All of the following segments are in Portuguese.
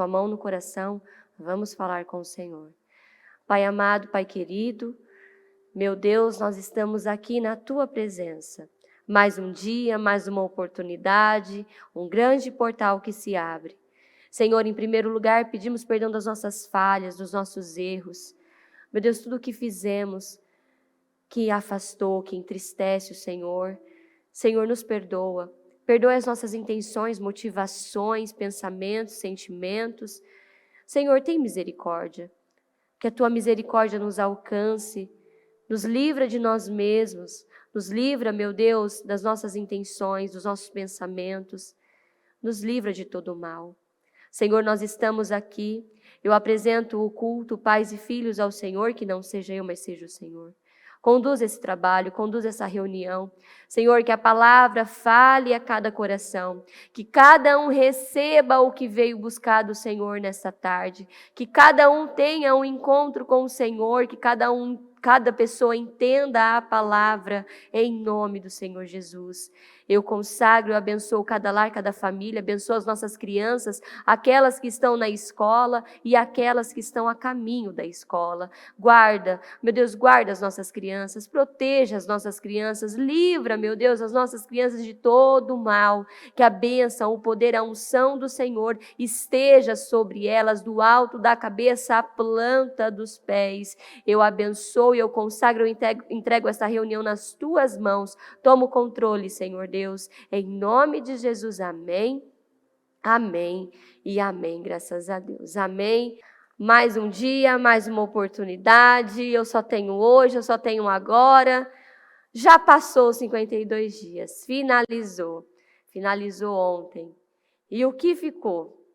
sua mão no coração, vamos falar com o Senhor. Pai amado, Pai querido, meu Deus, nós estamos aqui na Tua presença. Mais um dia, mais uma oportunidade, um grande portal que se abre. Senhor, em primeiro lugar, pedimos perdão das nossas falhas, dos nossos erros. Meu Deus, tudo o que fizemos, que afastou, que entristece o Senhor. Senhor, nos perdoa. Perdoa as nossas intenções, motivações, pensamentos, sentimentos. Senhor, tem misericórdia. Que a Tua misericórdia nos alcance. Nos livra de nós mesmos. Nos livra, meu Deus, das nossas intenções, dos nossos pensamentos. Nos livra de todo o mal. Senhor, nós estamos aqui. Eu apresento o culto, pais e filhos ao Senhor, que não seja eu, mas seja o Senhor. Conduz esse trabalho, conduz essa reunião. Senhor, que a palavra fale a cada coração, que cada um receba o que veio buscar do Senhor nesta tarde, que cada um tenha um encontro com o Senhor, que cada pessoa entenda a palavra em nome do Senhor Jesus. Eu consagro, eu abençoo cada lar, cada família, abençoo as nossas crianças, aquelas que estão na escola e aquelas que estão a caminho da escola. Guarda, meu Deus, guarda as nossas crianças, proteja as nossas crianças, livra, meu Deus, as nossas crianças de todo o mal, que a bênção, o poder, a unção do Senhor esteja sobre elas, do alto da cabeça à planta dos pés. Eu abençoo e eu consagro, eu entrego esta reunião nas Tuas mãos. Toma o controle, Senhor Deus, em nome de Jesus, amém, amém e amém, graças a Deus, amém. Mais um dia, mais uma oportunidade, eu só tenho hoje, eu só tenho agora. Já passou os 52 dias, finalizou ontem. E o que ficou?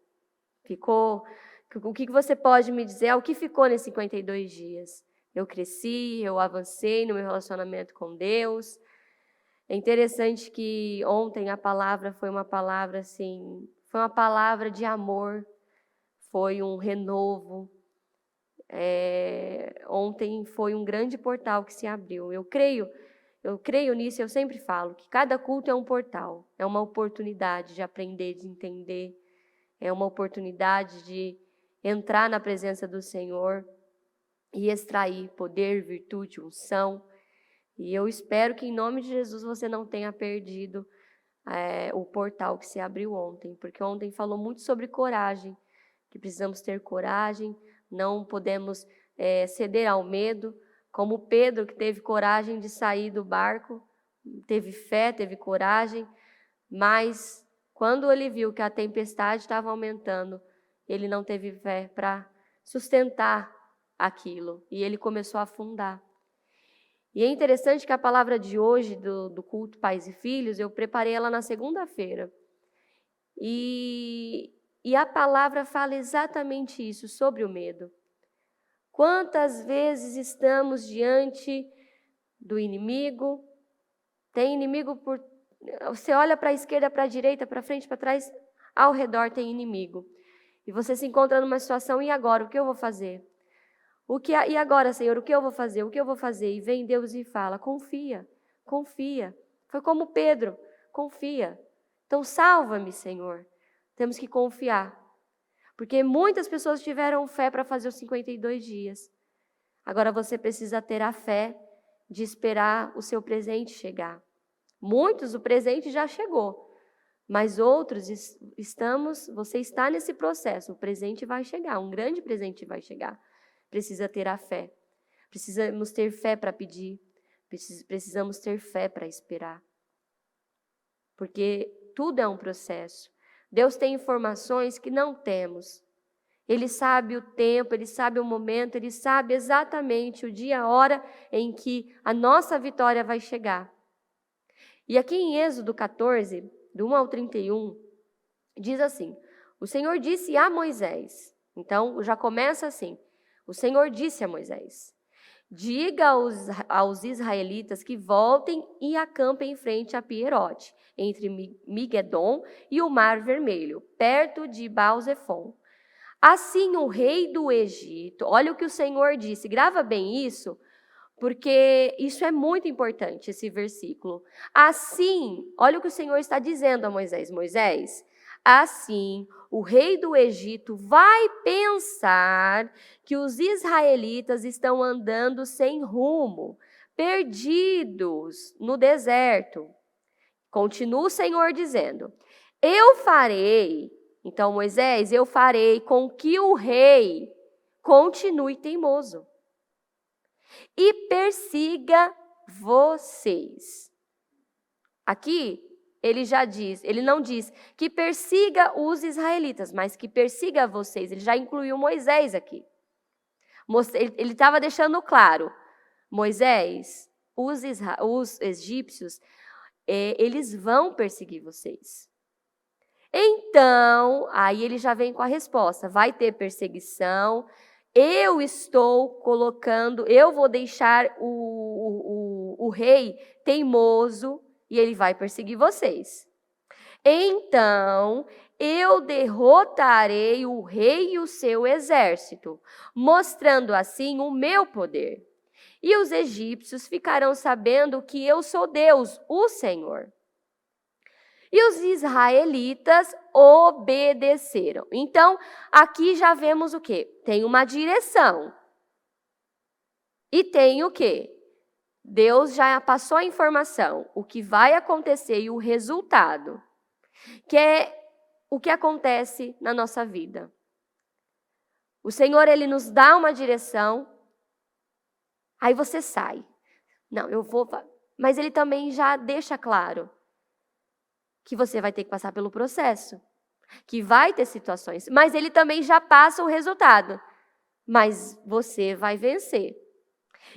O que você pode me dizer? O que ficou nesses 52 dias? Eu cresci, eu avancei no meu relacionamento com Deus. É interessante que ontem a palavra foi uma palavra assim, foi uma palavra de amor, foi um renovo. Ontem foi um grande portal que se abriu. Eu creio nisso, eu sempre falo que cada culto é um portal, é uma oportunidade de aprender, de entender, é uma oportunidade de entrar na presença do Senhor e extrair poder, virtude, unção. E eu espero que em nome de Jesus você não tenha perdido o portal que se abriu ontem, porque ontem falou muito sobre coragem, que precisamos ter coragem, não podemos ceder ao medo, como Pedro, que teve coragem de sair do barco, teve fé, teve coragem, mas quando ele viu que a tempestade estava aumentando, ele não teve fé para sustentar aquilo, e ele começou a afundar. E é interessante que a palavra de hoje, do culto Pais e Filhos, eu preparei ela na segunda-feira. E a palavra fala exatamente isso, sobre o medo. Quantas vezes estamos diante do inimigo? Tem inimigo Você olha para a esquerda, para a direita, para frente, para trás, ao redor tem inimigo. E você se encontra numa situação, e agora? O que eu vou fazer? E agora, Senhor, o que eu vou fazer? O que eu vou fazer? E vem Deus e fala, confia, confia. Foi como Pedro, confia. Então salva-me, Senhor. Temos que confiar. Porque muitas pessoas tiveram fé para fazer os 52 dias. Agora você precisa ter a fé de esperar o seu presente chegar. Muitos, o presente já chegou. Mas outros, você está nesse processo. O presente vai chegar, um grande presente vai chegar. Precisa ter a fé. Precisamos ter fé para pedir. Precisamos ter fé para esperar. Porque tudo é um processo. Deus tem informações que não temos. Ele sabe o tempo, Ele sabe o momento, Ele sabe exatamente o dia, a hora em que a nossa vitória vai chegar. E aqui em Êxodo 14, do 1 ao 31, diz assim, o Senhor disse a Moisés, então já começa assim, o Senhor disse a Moisés, diga aos israelitas que voltem e acampem em frente a Pierote, entre Migedon e o Mar Vermelho, perto de Baal-Zefon. Assim o rei do Egito, olha o que o Senhor disse, grava bem isso, porque isso é muito importante, esse versículo. Assim, olha o que o Senhor está dizendo a Moisés. Moisés, Assim, o rei do Egito vai pensar que os israelitas estão andando sem rumo, perdidos no deserto. Continua o Senhor dizendo: eu farei, então Moisés, eu farei com que o rei continue teimoso e persiga vocês. Aqui, ele já diz, ele não diz que persiga os israelitas, mas que persiga vocês. Ele já incluiu Moisés aqui. Ele estava deixando claro, Moisés, os egípcios, eles vão perseguir vocês. Então, aí ele já vem com a resposta, vai ter perseguição, eu vou deixar o rei teimoso e ele vai perseguir vocês. Então, eu derrotarei o rei e o seu exército, mostrando assim o meu poder. E os egípcios ficarão sabendo que eu sou Deus, o Senhor. E os israelitas obedeceram. Então, aqui já vemos o quê? Tem uma direção. E tem o quê? Deus já passou a informação, o que vai acontecer e o resultado, que é o que acontece na nossa vida. O Senhor, Ele nos dá uma direção, aí você sai. Não, eu vou... Mas Ele também já deixa claro que você vai ter que passar pelo processo, que vai ter situações, mas Ele também já passa o resultado, mas você vai vencer.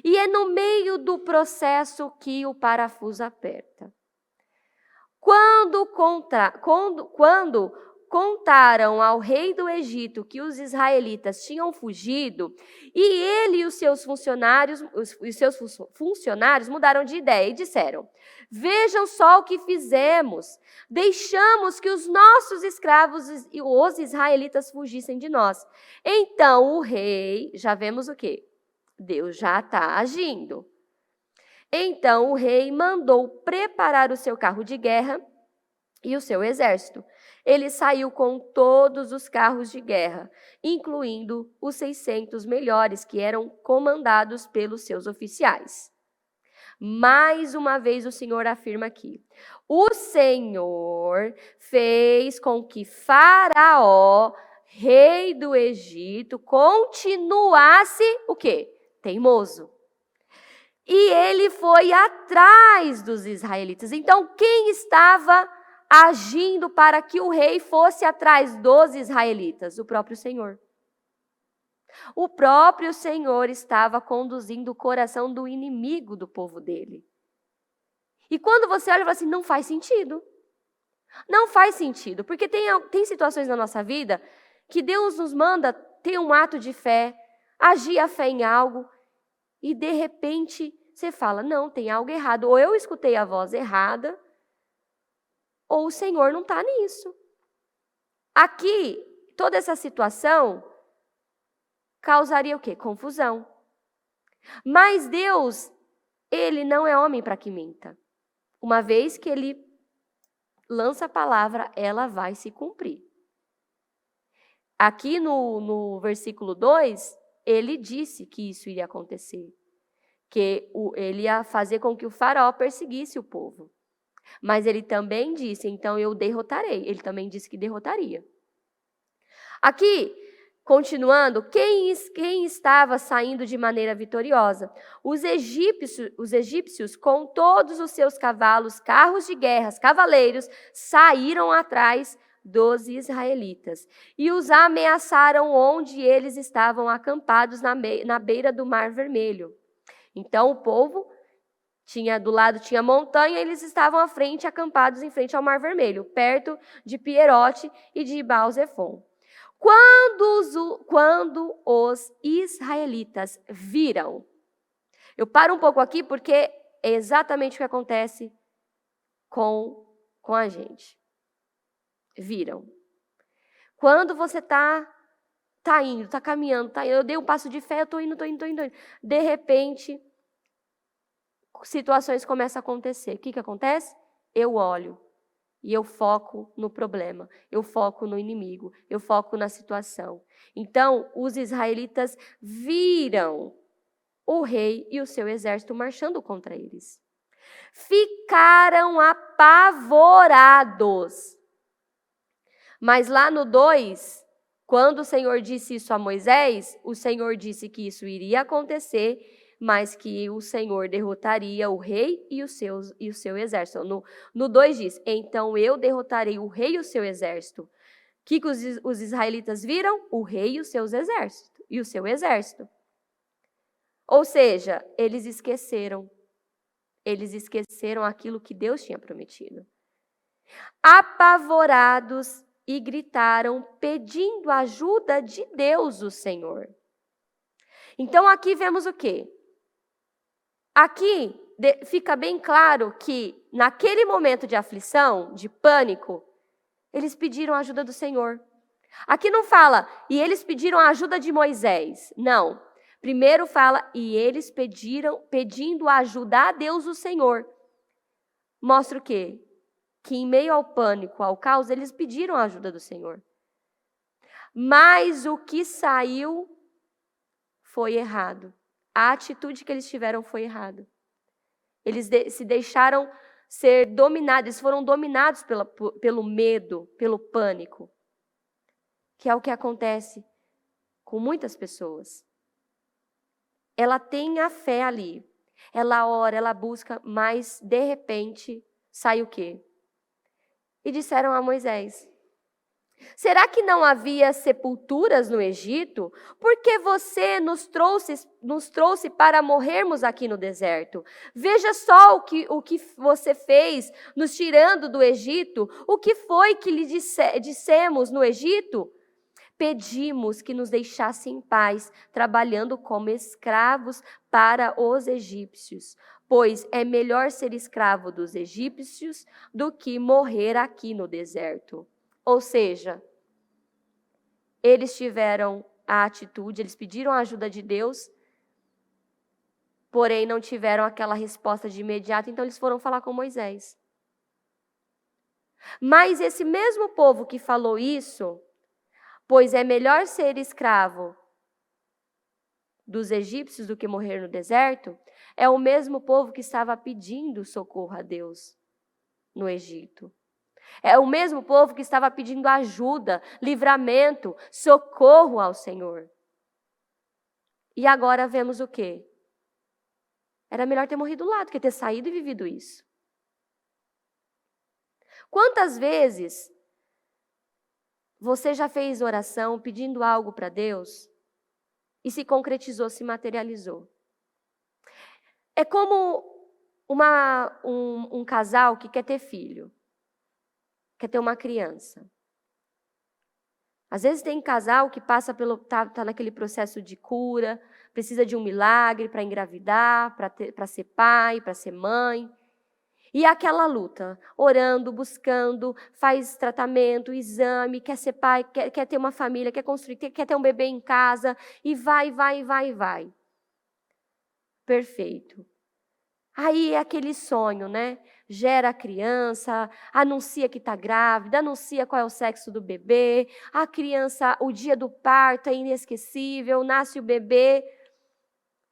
E é no meio do processo que o parafuso aperta. Quando contaram ao rei do Egito que os israelitas tinham fugido, e ele e os seus funcionários mudaram de ideia e disseram: vejam só o que fizemos, deixamos que os nossos escravos e os israelitas fugissem de nós. Então o rei, já vemos o quê? Deus já está agindo. Então o rei mandou preparar o seu carro de guerra e o seu exército. Ele saiu com todos os carros de guerra, incluindo os 600 melhores, que eram comandados pelos seus oficiais. Mais uma vez o Senhor afirma aqui: o Senhor fez com que Faraó, rei do Egito, continuasse o quê? Teimoso. E ele foi atrás dos israelitas. Então, quem estava agindo para que o rei fosse atrás dos israelitas? O próprio Senhor. O próprio Senhor estava conduzindo o coração do inimigo do povo dele. E quando você olha e fala assim, não faz sentido. Não faz sentido, porque tem situações na nossa vida que Deus nos manda ter um ato de fé, agir a fé em algo, e de repente você fala, não, tem algo errado. Ou eu escutei a voz errada, ou o Senhor não está nisso. Aqui, toda essa situação causaria o quê? Confusão. Mas Deus, Ele não é homem para que minta. Uma vez que Ele lança a palavra, ela vai se cumprir. Aqui no versículo 2, Ele disse que isso iria acontecer. Que Ele ia fazer com que o faraó perseguisse o povo. Mas Ele também disse, então eu derrotarei. Ele também disse que derrotaria. Aqui, continuando, quem estava saindo de maneira vitoriosa? Os egípcios, com todos os seus cavalos, carros de guerra, cavaleiros, saíram atrás dos israelitas e os ameaçaram onde eles estavam acampados na beira do Mar Vermelho. Então o povo do lado tinha montanha, eles estavam à frente, acampados em frente ao Mar Vermelho, perto de Pierote e de Baal-Zefon. Quando os israelitas viram, eu paro um pouco aqui porque é exatamente o que acontece com a gente. Viram. Quando você está indo, está caminhando, eu dei um passo de fé, eu estou indo. De repente, situações começam a acontecer. O que acontece? Eu olho E eu foco no problema, eu foco no inimigo, eu foco na situação. Então, os israelitas viram o rei e o seu exército marchando contra eles. Ficaram apavorados. Mas lá no 2, quando o Senhor disse isso a Moisés, o Senhor disse que isso iria acontecer, mas que o Senhor derrotaria o rei e o seu exército. No 2 diz, então eu derrotarei o rei e o seu exército. O que os israelitas viram? O rei e o seu exército. Ou seja, eles esqueceram aquilo que Deus tinha prometido. Apavorados e gritaram, pedindo ajuda de Deus, o Senhor. Então aqui vemos o quê? Aqui fica bem claro que naquele momento de aflição, de pânico, eles pediram a ajuda do Senhor. Aqui não fala, e eles pediram a ajuda de Moisés. Não. Primeiro fala, e eles pedindo ajuda a Deus, o Senhor. Mostra o quê? Que em meio ao pânico, ao caos, eles pediram a ajuda do Senhor. Mas o que saiu foi errado. A atitude que eles tiveram foi errada. Eles se deixaram ser dominados, eles foram dominados pelo medo, pelo pânico. Que é o que acontece com muitas pessoas. Ela tem a fé ali, ela ora, ela busca, mas de repente sai o quê? E disseram a Moisés, será que não havia sepulturas no Egito? Por que você nos trouxe para morrermos aqui no deserto? Veja só o que você fez nos tirando do Egito. O que foi que lhe dissemos no Egito? Pedimos que nos deixasse em paz, trabalhando como escravos para os egípcios, pois é melhor ser escravo dos egípcios do que morrer aqui no deserto. Ou seja, eles tiveram a atitude, eles pediram a ajuda de Deus, porém não tiveram aquela resposta de imediato, então eles foram falar com Moisés. Mas esse mesmo povo que falou isso, pois é melhor ser escravo dos egípcios do que morrer no deserto, é o mesmo povo que estava pedindo socorro a Deus no Egito. É o mesmo povo que estava pedindo ajuda, livramento, socorro ao Senhor. E agora vemos o quê? Era melhor ter morrido lá do que ter saído e vivido isso. Quantas vezes você já fez oração pedindo algo para Deus e se concretizou, se materializou? É como um casal que quer ter filho, quer ter uma criança. Às vezes tem casal que passa tá naquele processo de cura, precisa de um milagre para engravidar, para ser pai, para ser mãe. E aquela luta, orando, buscando, faz tratamento, exame, quer ser pai, quer ter uma família, quer construir, quer ter um bebê em casa, e vai. Perfeito. Aí é aquele sonho, né? Gera a criança, anuncia que está grávida, anuncia qual é o sexo do bebê, a criança, o dia do parto é inesquecível, nasce o bebê,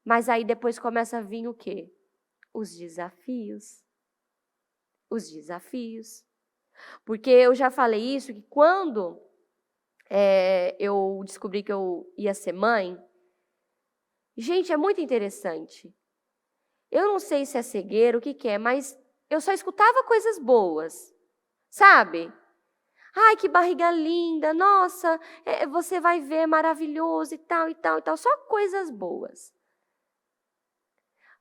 mas aí depois começa a vir o quê? Os desafios. Porque eu já falei isso, que quando eu descobri que eu ia ser mãe, gente, é muito interessante. Eu não sei se é cegueira, o que é, mas eu só escutava coisas boas, sabe? Ai, que barriga linda, nossa, você vai ver, maravilhoso e tal, só coisas boas.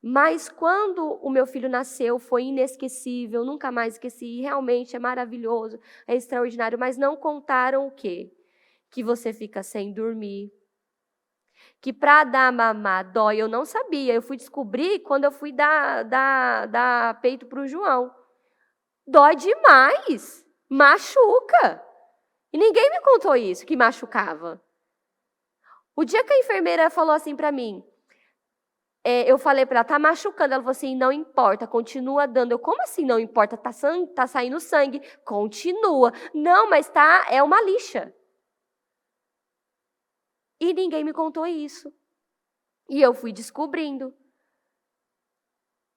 Mas quando o meu filho nasceu, foi inesquecível, nunca mais esqueci, realmente é maravilhoso, é extraordinário, mas não contaram o quê? Que você fica sem dormir, que para dar mamar dói, eu não sabia, eu fui descobrir quando eu fui dar peito para o João. Dói demais, machuca. E ninguém me contou isso, que machucava. O dia que a enfermeira falou assim para mim, eu falei para ela, tá machucando. Ela falou assim, não importa, continua dando. Eu, como assim não importa? Tá saindo sangue. Continua. Não, mas é uma lixa. E ninguém me contou isso. E eu fui descobrindo.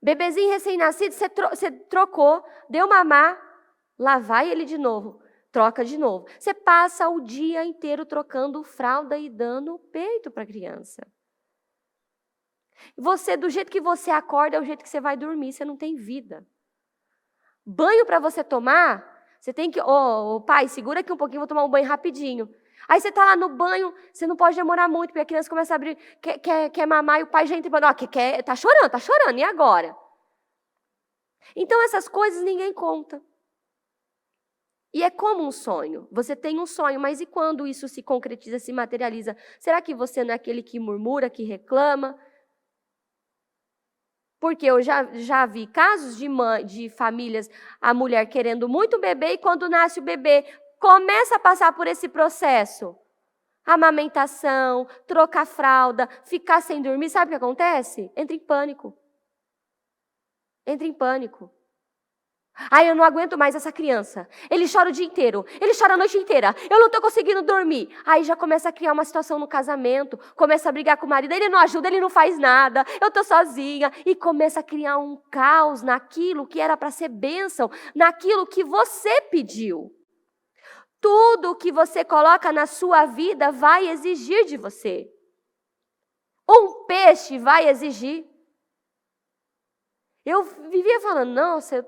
Bebezinho recém-nascido, você trocou, deu mamar, lá vai ele de novo, troca de novo. Você passa o dia inteiro trocando fralda e dando peito para a criança. Você, do jeito que você acorda, é o jeito que você vai dormir, você não tem vida. Banho para você tomar, você tem que... pai, segura aqui um pouquinho, vou tomar um banho rapidinho. Aí você está lá no banho, você não pode demorar muito, porque a criança começa a abrir, quer mamar, e o pai já entra e fala, tá chorando, e agora? Então essas coisas ninguém conta. E é como um sonho. Você tem um sonho, mas e quando isso se concretiza, se materializa? Será que você não é aquele que murmura, que reclama? Porque eu já vi casos de famílias, a mulher querendo muito bebê, e quando nasce o bebê, começa a passar por esse processo. Amamentação, trocar fralda, ficar sem dormir, sabe o que acontece? Entra em pânico. Entra em pânico. Ai, eu não aguento mais essa criança. Ele chora o dia inteiro, ele chora a noite inteira, eu não estou conseguindo dormir. Aí já começa a criar uma situação no casamento, começa a brigar com o marido, ele não ajuda, ele não faz nada, eu estou sozinha. E começa a criar um caos naquilo que era para ser bênção, naquilo que você pediu. Tudo que você coloca na sua vida vai exigir de você. Um peixe vai exigir. Eu vivia falando, nossa,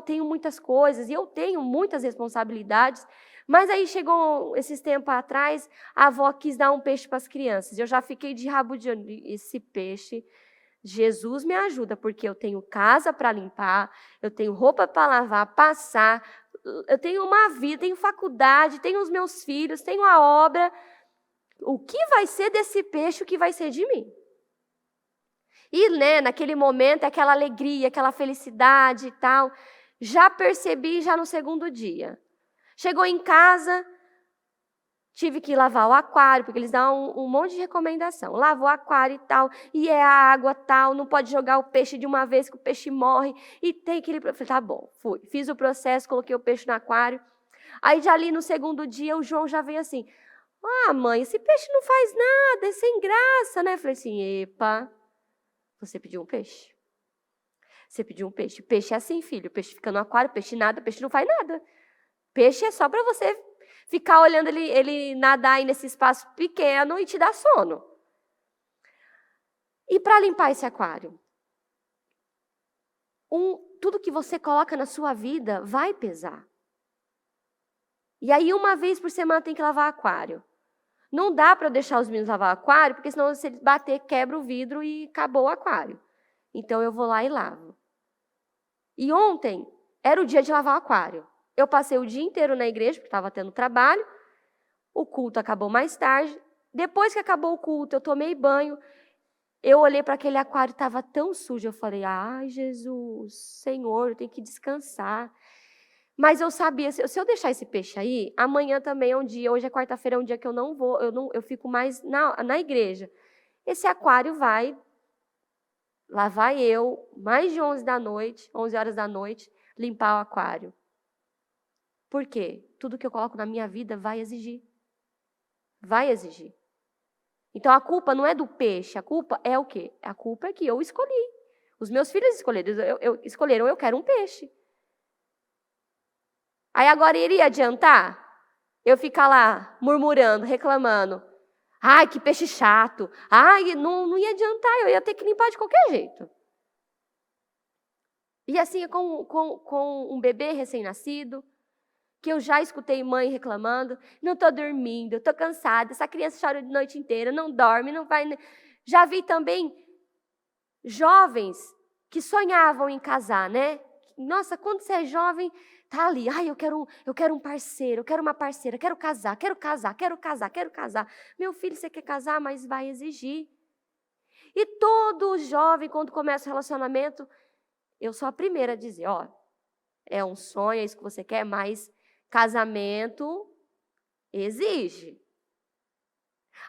tenho muitas coisas, e eu tenho muitas responsabilidades, mas aí chegou esses tempos atrás, a avó quis dar um peixe para as crianças. Eu já fiquei de rabo de olho, esse peixe, Jesus me ajuda, porque eu tenho casa para limpar, eu tenho roupa para lavar, passar, eu tenho uma vida, tenho faculdade, tenho os meus filhos, tenho a obra. O que vai ser desse peixe, o que vai ser de mim? E, naquele momento, aquela alegria, aquela felicidade e tal, já percebi já no segundo dia. Chegou em casa, tive que lavar o aquário, porque eles dão um monte de recomendação. Lava o aquário e tal, e é a água tal, não pode jogar o peixe de uma vez que o peixe morre, e tem que... Falei, tá bom, fui. Fiz o processo, coloquei o peixe no aquário. Aí, já ali no segundo dia, o João já veio assim, mãe, esse peixe não faz nada, é sem graça, né? Falei assim, epa... Você pediu um peixe. Você pediu um peixe. Peixe é assim, filho. Peixe fica no aquário, peixe nada, peixe não faz nada. Peixe é só para você ficar olhando ele nadar aí nesse espaço pequeno e te dar sono. E para limpar esse aquário? Tudo que você coloca na sua vida vai pesar. E aí, uma vez por semana, tem que lavar aquário. Não dá para eu deixar os meninos lavar o aquário, porque senão, se eles bater, quebra o vidro e acabou o aquário. Então, eu vou lá e lavo. E ontem era o dia de lavar o aquário. Eu passei o dia inteiro na igreja, porque estava tendo trabalho. O culto acabou mais tarde. Depois que acabou o culto, eu tomei banho. Eu olhei para aquele aquário, estava tão sujo. Eu falei, ai, Jesus, Senhor, eu tenho que descansar. Mas eu sabia, se eu deixar esse peixe aí, amanhã também é um dia, hoje é quarta-feira, é um dia que eu não vou, eu fico mais na igreja. Esse aquário lá vai eu, mais de 11 horas da noite, limpar o aquário. Por quê? Tudo que eu coloco na minha vida vai exigir. Vai exigir. Então, a culpa não é do peixe, a culpa é o quê? A culpa é que eu escolhi. Os meus filhos escolheram, eu quero um peixe. Aí agora iria adiantar eu ficar lá murmurando, reclamando. Ai, que peixe chato. Ai, não ia adiantar, eu ia ter que limpar de qualquer jeito. E assim é com um bebê recém-nascido, que eu já escutei mãe reclamando, não estou dormindo, estou cansada, essa criança chora a noite inteira, não dorme, não vai... Já vi também jovens que sonhavam em casar, né? Nossa, quando você é jovem, tá ali, ai, eu quero um parceiro, eu quero uma parceira, quero casar. Meu filho, você quer casar, mas vai exigir. E todo jovem, quando começa o relacionamento, eu sou a primeira a dizer, é um sonho, é isso que você quer, mas casamento exige.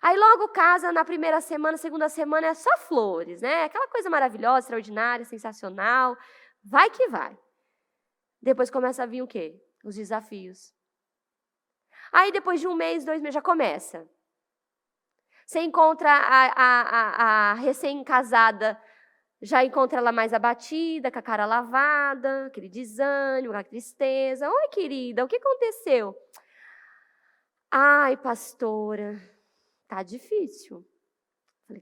Aí logo casa, na primeira semana, segunda semana, é só flores, né? Aquela coisa maravilhosa, extraordinária, sensacional. Vai que vai. Depois começa a vir o quê? Os desafios. Aí depois de 1 mês, 2 meses, já começa. Você encontra a recém-casada, já encontra ela mais abatida, com a cara lavada, aquele desânimo, aquela tristeza. Oi, querida, o que aconteceu? Ai, pastora, tá difícil. Falei,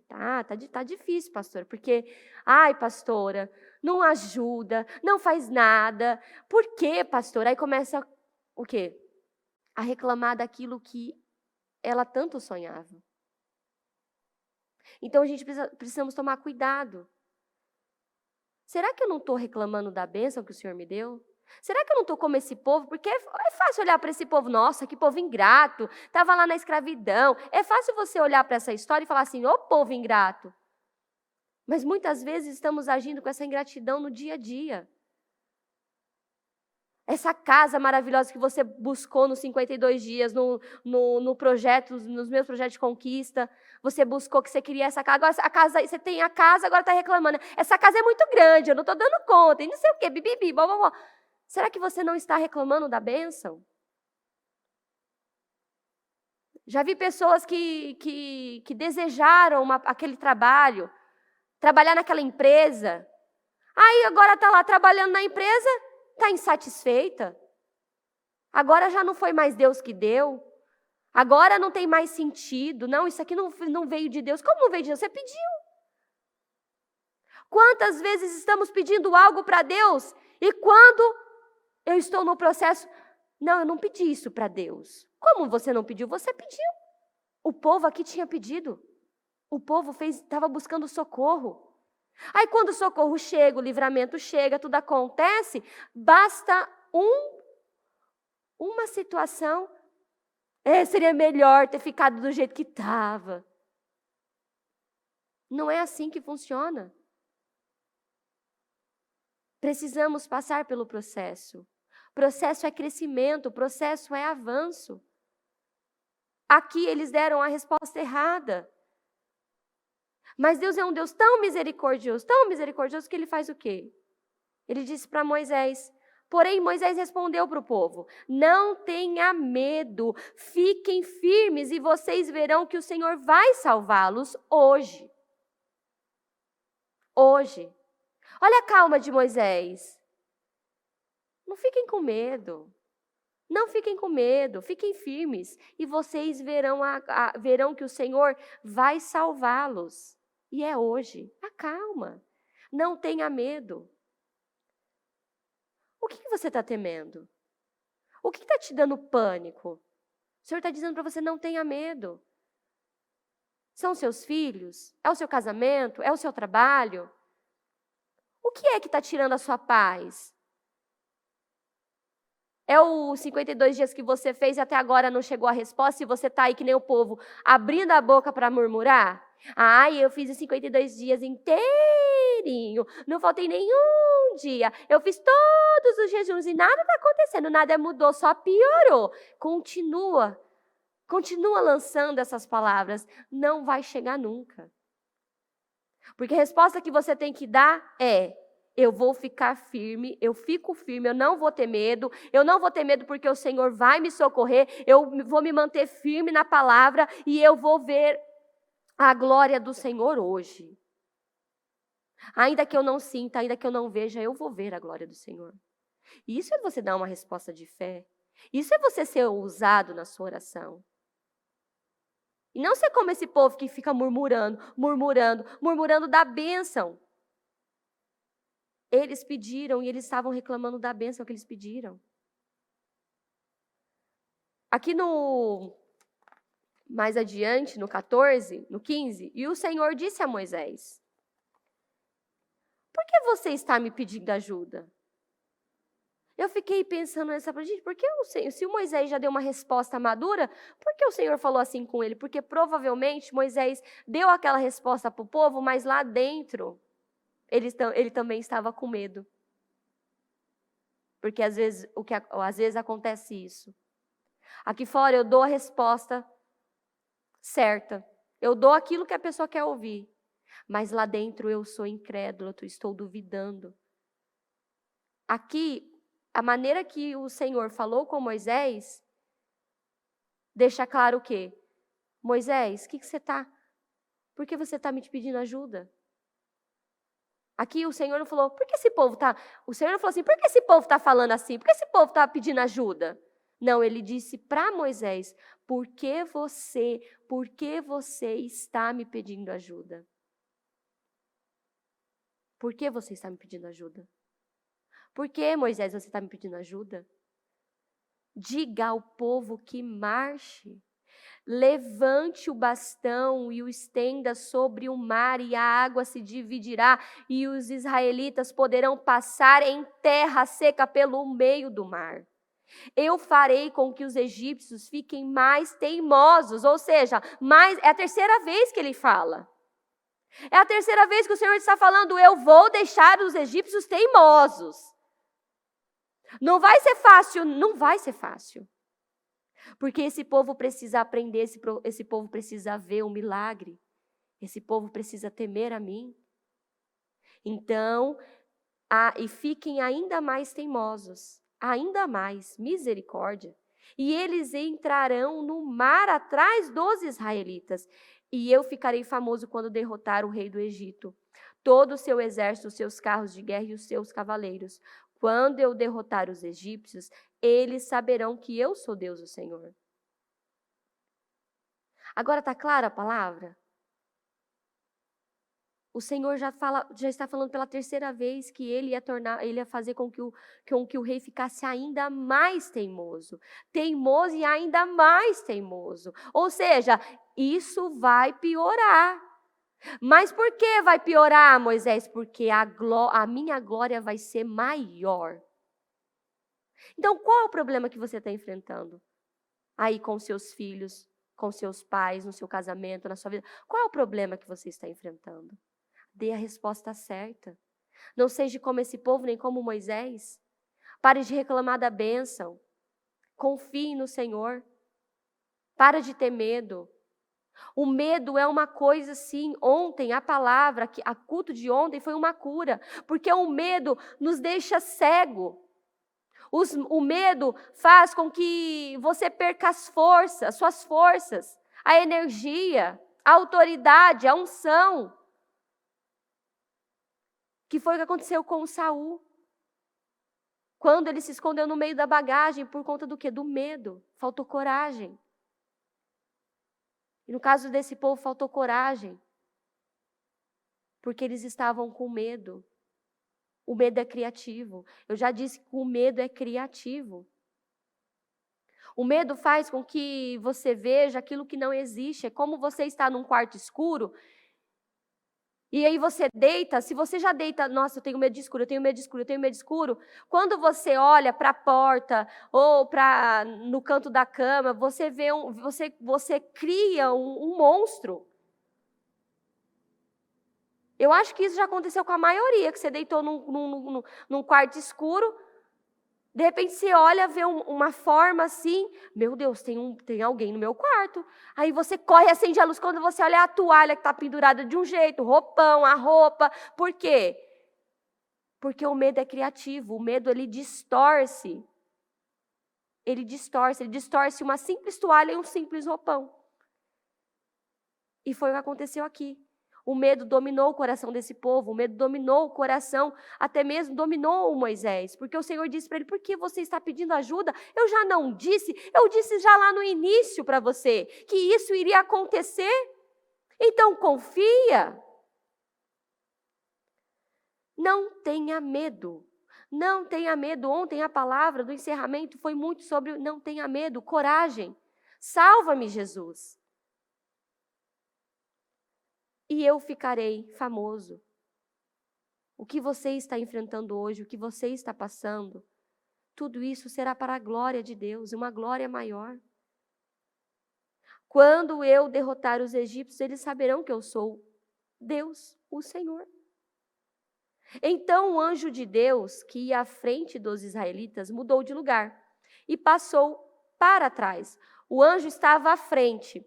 tá difícil, pastora, porque, ai, pastora, não ajuda, não faz nada. Por quê, pastora? Aí começa o quê? A reclamar daquilo que ela tanto sonhava. Então, a gente precisamos tomar cuidado. Será que eu não estou reclamando da bênção que o Senhor me deu? Será que eu não estou como esse povo? Porque é fácil olhar para esse povo, nossa, que povo ingrato, estava lá na escravidão. É fácil você olhar para essa história e falar assim, ô povo ingrato. Mas muitas vezes estamos agindo com essa ingratidão no dia a dia. Essa casa maravilhosa que você buscou nos 52 dias, no projeto, nos meus projetos de conquista, você buscou que você queria essa casa, agora a casa, você tem a casa, agora está reclamando. Essa casa é muito grande, eu não estou dando conta, e não sei o quê, bibibi, blá, blá, blá. Será que você não está reclamando da bênção? Já vi pessoas que desejaram aquele trabalho, trabalhar naquela empresa, aí agora está lá trabalhando na empresa, está insatisfeita. Agora já não foi mais Deus que deu. Agora não tem mais sentido. Não, isso aqui não veio de Deus. Como não veio de Deus? Você pediu. Quantas vezes estamos pedindo algo para Deus e quando eu estou no processo, não, eu não pedi isso para Deus. Como você não pediu? Você pediu. O povo aqui tinha pedido. O povo estava buscando socorro. Aí quando o socorro chega, o livramento chega, tudo acontece, basta uma situação. Seria melhor ter ficado do jeito que estava. Não é assim que funciona. Precisamos passar pelo processo. Processo é crescimento, processo é avanço. Aqui eles deram a resposta errada. Mas Deus é um Deus tão misericordioso, que Ele faz o quê? Ele disse para Moisés, porém Moisés respondeu para o povo, não tenha medo, fiquem firmes e vocês verão que o Senhor vai salvá-los hoje. Hoje. Olha a calma de Moisés. Não fiquem com medo. Não fiquem com medo, fiquem firmes e vocês verão que o Senhor vai salvá-los. E é hoje. Acalma. Não tenha medo. O que você está temendo? O que está te dando pânico? O Senhor está dizendo para você, não tenha medo. São seus filhos? É o seu casamento? É o seu trabalho? O que é que está tirando a sua paz? É os 52 dias que você fez e até agora não chegou a resposta e você está aí que nem o povo, abrindo a boca para murmurar? Ai, eu fiz os 52 dias inteirinho, não faltei nenhum dia. Eu fiz todos os jejuns e nada está acontecendo, nada mudou, só piorou. Continua lançando essas palavras, não vai chegar nunca. Porque a resposta que você tem que dar é, eu vou ficar firme, eu fico firme, eu não vou ter medo porque o Senhor vai me socorrer, eu vou me manter firme na palavra e eu vou ver a glória do Senhor hoje. Ainda que eu não sinta, ainda que eu não veja, eu vou ver a glória do Senhor. E isso é você dar uma resposta de fé. Isso é você ser ousado na sua oração. E não ser como esse povo que fica murmurando da bênção. Eles pediram e eles estavam reclamando da bênção que eles pediram. Aqui mais adiante, no 14, no 15, e o Senhor disse a Moisés, por que você está me pedindo ajuda? Eu fiquei pensando nessa coisa, gente, por que se o Moisés já deu uma resposta madura, por que o Senhor falou assim com ele? Porque provavelmente Moisés deu aquela resposta para o povo, mas lá dentro ele também estava com medo. Porque às vezes acontece isso. Aqui fora eu dou a resposta certa. Eu dou aquilo que a pessoa quer ouvir. Mas lá dentro eu sou incrédula, eu estou duvidando. Aqui, a maneira que o Senhor falou com Moisés, deixa claro o quê? Moisés, o que você está? Por que você está me pedindo ajuda? Aqui o Senhor não falou, por que esse povo está... O Senhor não falou assim, por que esse povo está falando assim? Por que esse povo está pedindo ajuda? Não, ele disse para Moisés, por que você está me pedindo ajuda? Por que você está me pedindo ajuda? Por que, Moisés, você está me pedindo ajuda? Diga ao povo que marche. Levante o bastão e o estenda sobre o mar, e a água se dividirá, e os israelitas poderão passar em terra seca pelo meio do mar. Eu farei com que os egípcios fiquem mais teimosos, ou seja, é a terceira vez que ele fala. É a terceira vez que o Senhor está falando, eu vou deixar os egípcios teimosos. Não vai ser fácil, não vai ser fácil. Porque esse povo precisa aprender, esse povo precisa ver o milagre. Esse povo precisa temer a mim. Então, e fiquem ainda mais teimosos, ainda mais, misericórdia. E eles entrarão no mar atrás dos israelitas. E eu ficarei famoso quando derrotar o rei do Egito, todo o seu exército, os seus carros de guerra e os seus cavaleiros. Quando eu derrotar os egípcios, eles saberão que eu sou Deus, o Senhor. Agora está clara a palavra? O Senhor já está falando pela terceira vez que ele ia fazer com que o rei ficasse ainda mais teimoso. Teimoso e ainda mais teimoso. Ou seja, isso vai piorar. Mas por que vai piorar, Moisés? Porque a minha glória vai ser maior. Então, qual é o problema que você está enfrentando? Aí com seus filhos, com seus pais, no seu casamento, na sua vida. Qual é o problema que você está enfrentando? Dê a resposta certa. Não seja como esse povo, nem como Moisés. Pare de reclamar da bênção. Confie no Senhor. Para de ter medo. O medo é uma coisa, sim. Ontem, a palavra, a culto de ontem foi uma cura. Porque o medo nos deixa cego. O medo faz com que você perca suas forças, a energia, a autoridade, a unção. Que foi o que aconteceu com Saul. Quando ele se escondeu no meio da bagagem, por conta do quê? Do medo. Faltou coragem. E no caso desse povo, faltou coragem. Porque eles estavam com medo. O medo é criativo. Eu já disse que o medo é criativo. O medo faz com que você veja aquilo que não existe. É como você está num quarto escuro. E aí você deita, se você já deita, nossa, eu tenho medo de escuro, eu tenho medo de escuro, eu tenho medo de escuro. Quando você olha para a porta ou no canto da cama, você vê você cria um monstro. Eu acho que isso já aconteceu com a maioria, que você deitou num quarto escuro, de repente você olha, vê uma forma assim, meu Deus, tem alguém no meu quarto. Aí você corre, acende a luz, quando você olha a toalha que está pendurada de um jeito, o roupão, a roupa. Por quê? Porque o medo é criativo, o medo ele distorce. Ele distorce uma simples toalha e um simples roupão. E foi o que aconteceu aqui. O medo dominou o coração desse povo, o medo dominou o coração, até mesmo dominou o Moisés, porque o Senhor disse para ele, por que você está pedindo ajuda? Eu já não disse, eu disse já lá no início para você, que isso iria acontecer. Então confia. Não tenha medo. Não tenha medo. Ontem a palavra do encerramento foi muito sobre não tenha medo, coragem. Salva-me, Jesus. E eu ficarei famoso. O que você está enfrentando hoje, o que você está passando, tudo isso será para a glória de Deus, uma glória maior. Quando eu derrotar os egípcios, eles saberão que eu sou Deus, o Senhor. Então o anjo de Deus, que ia à frente dos israelitas, mudou de lugar e passou para trás. O anjo estava à frente.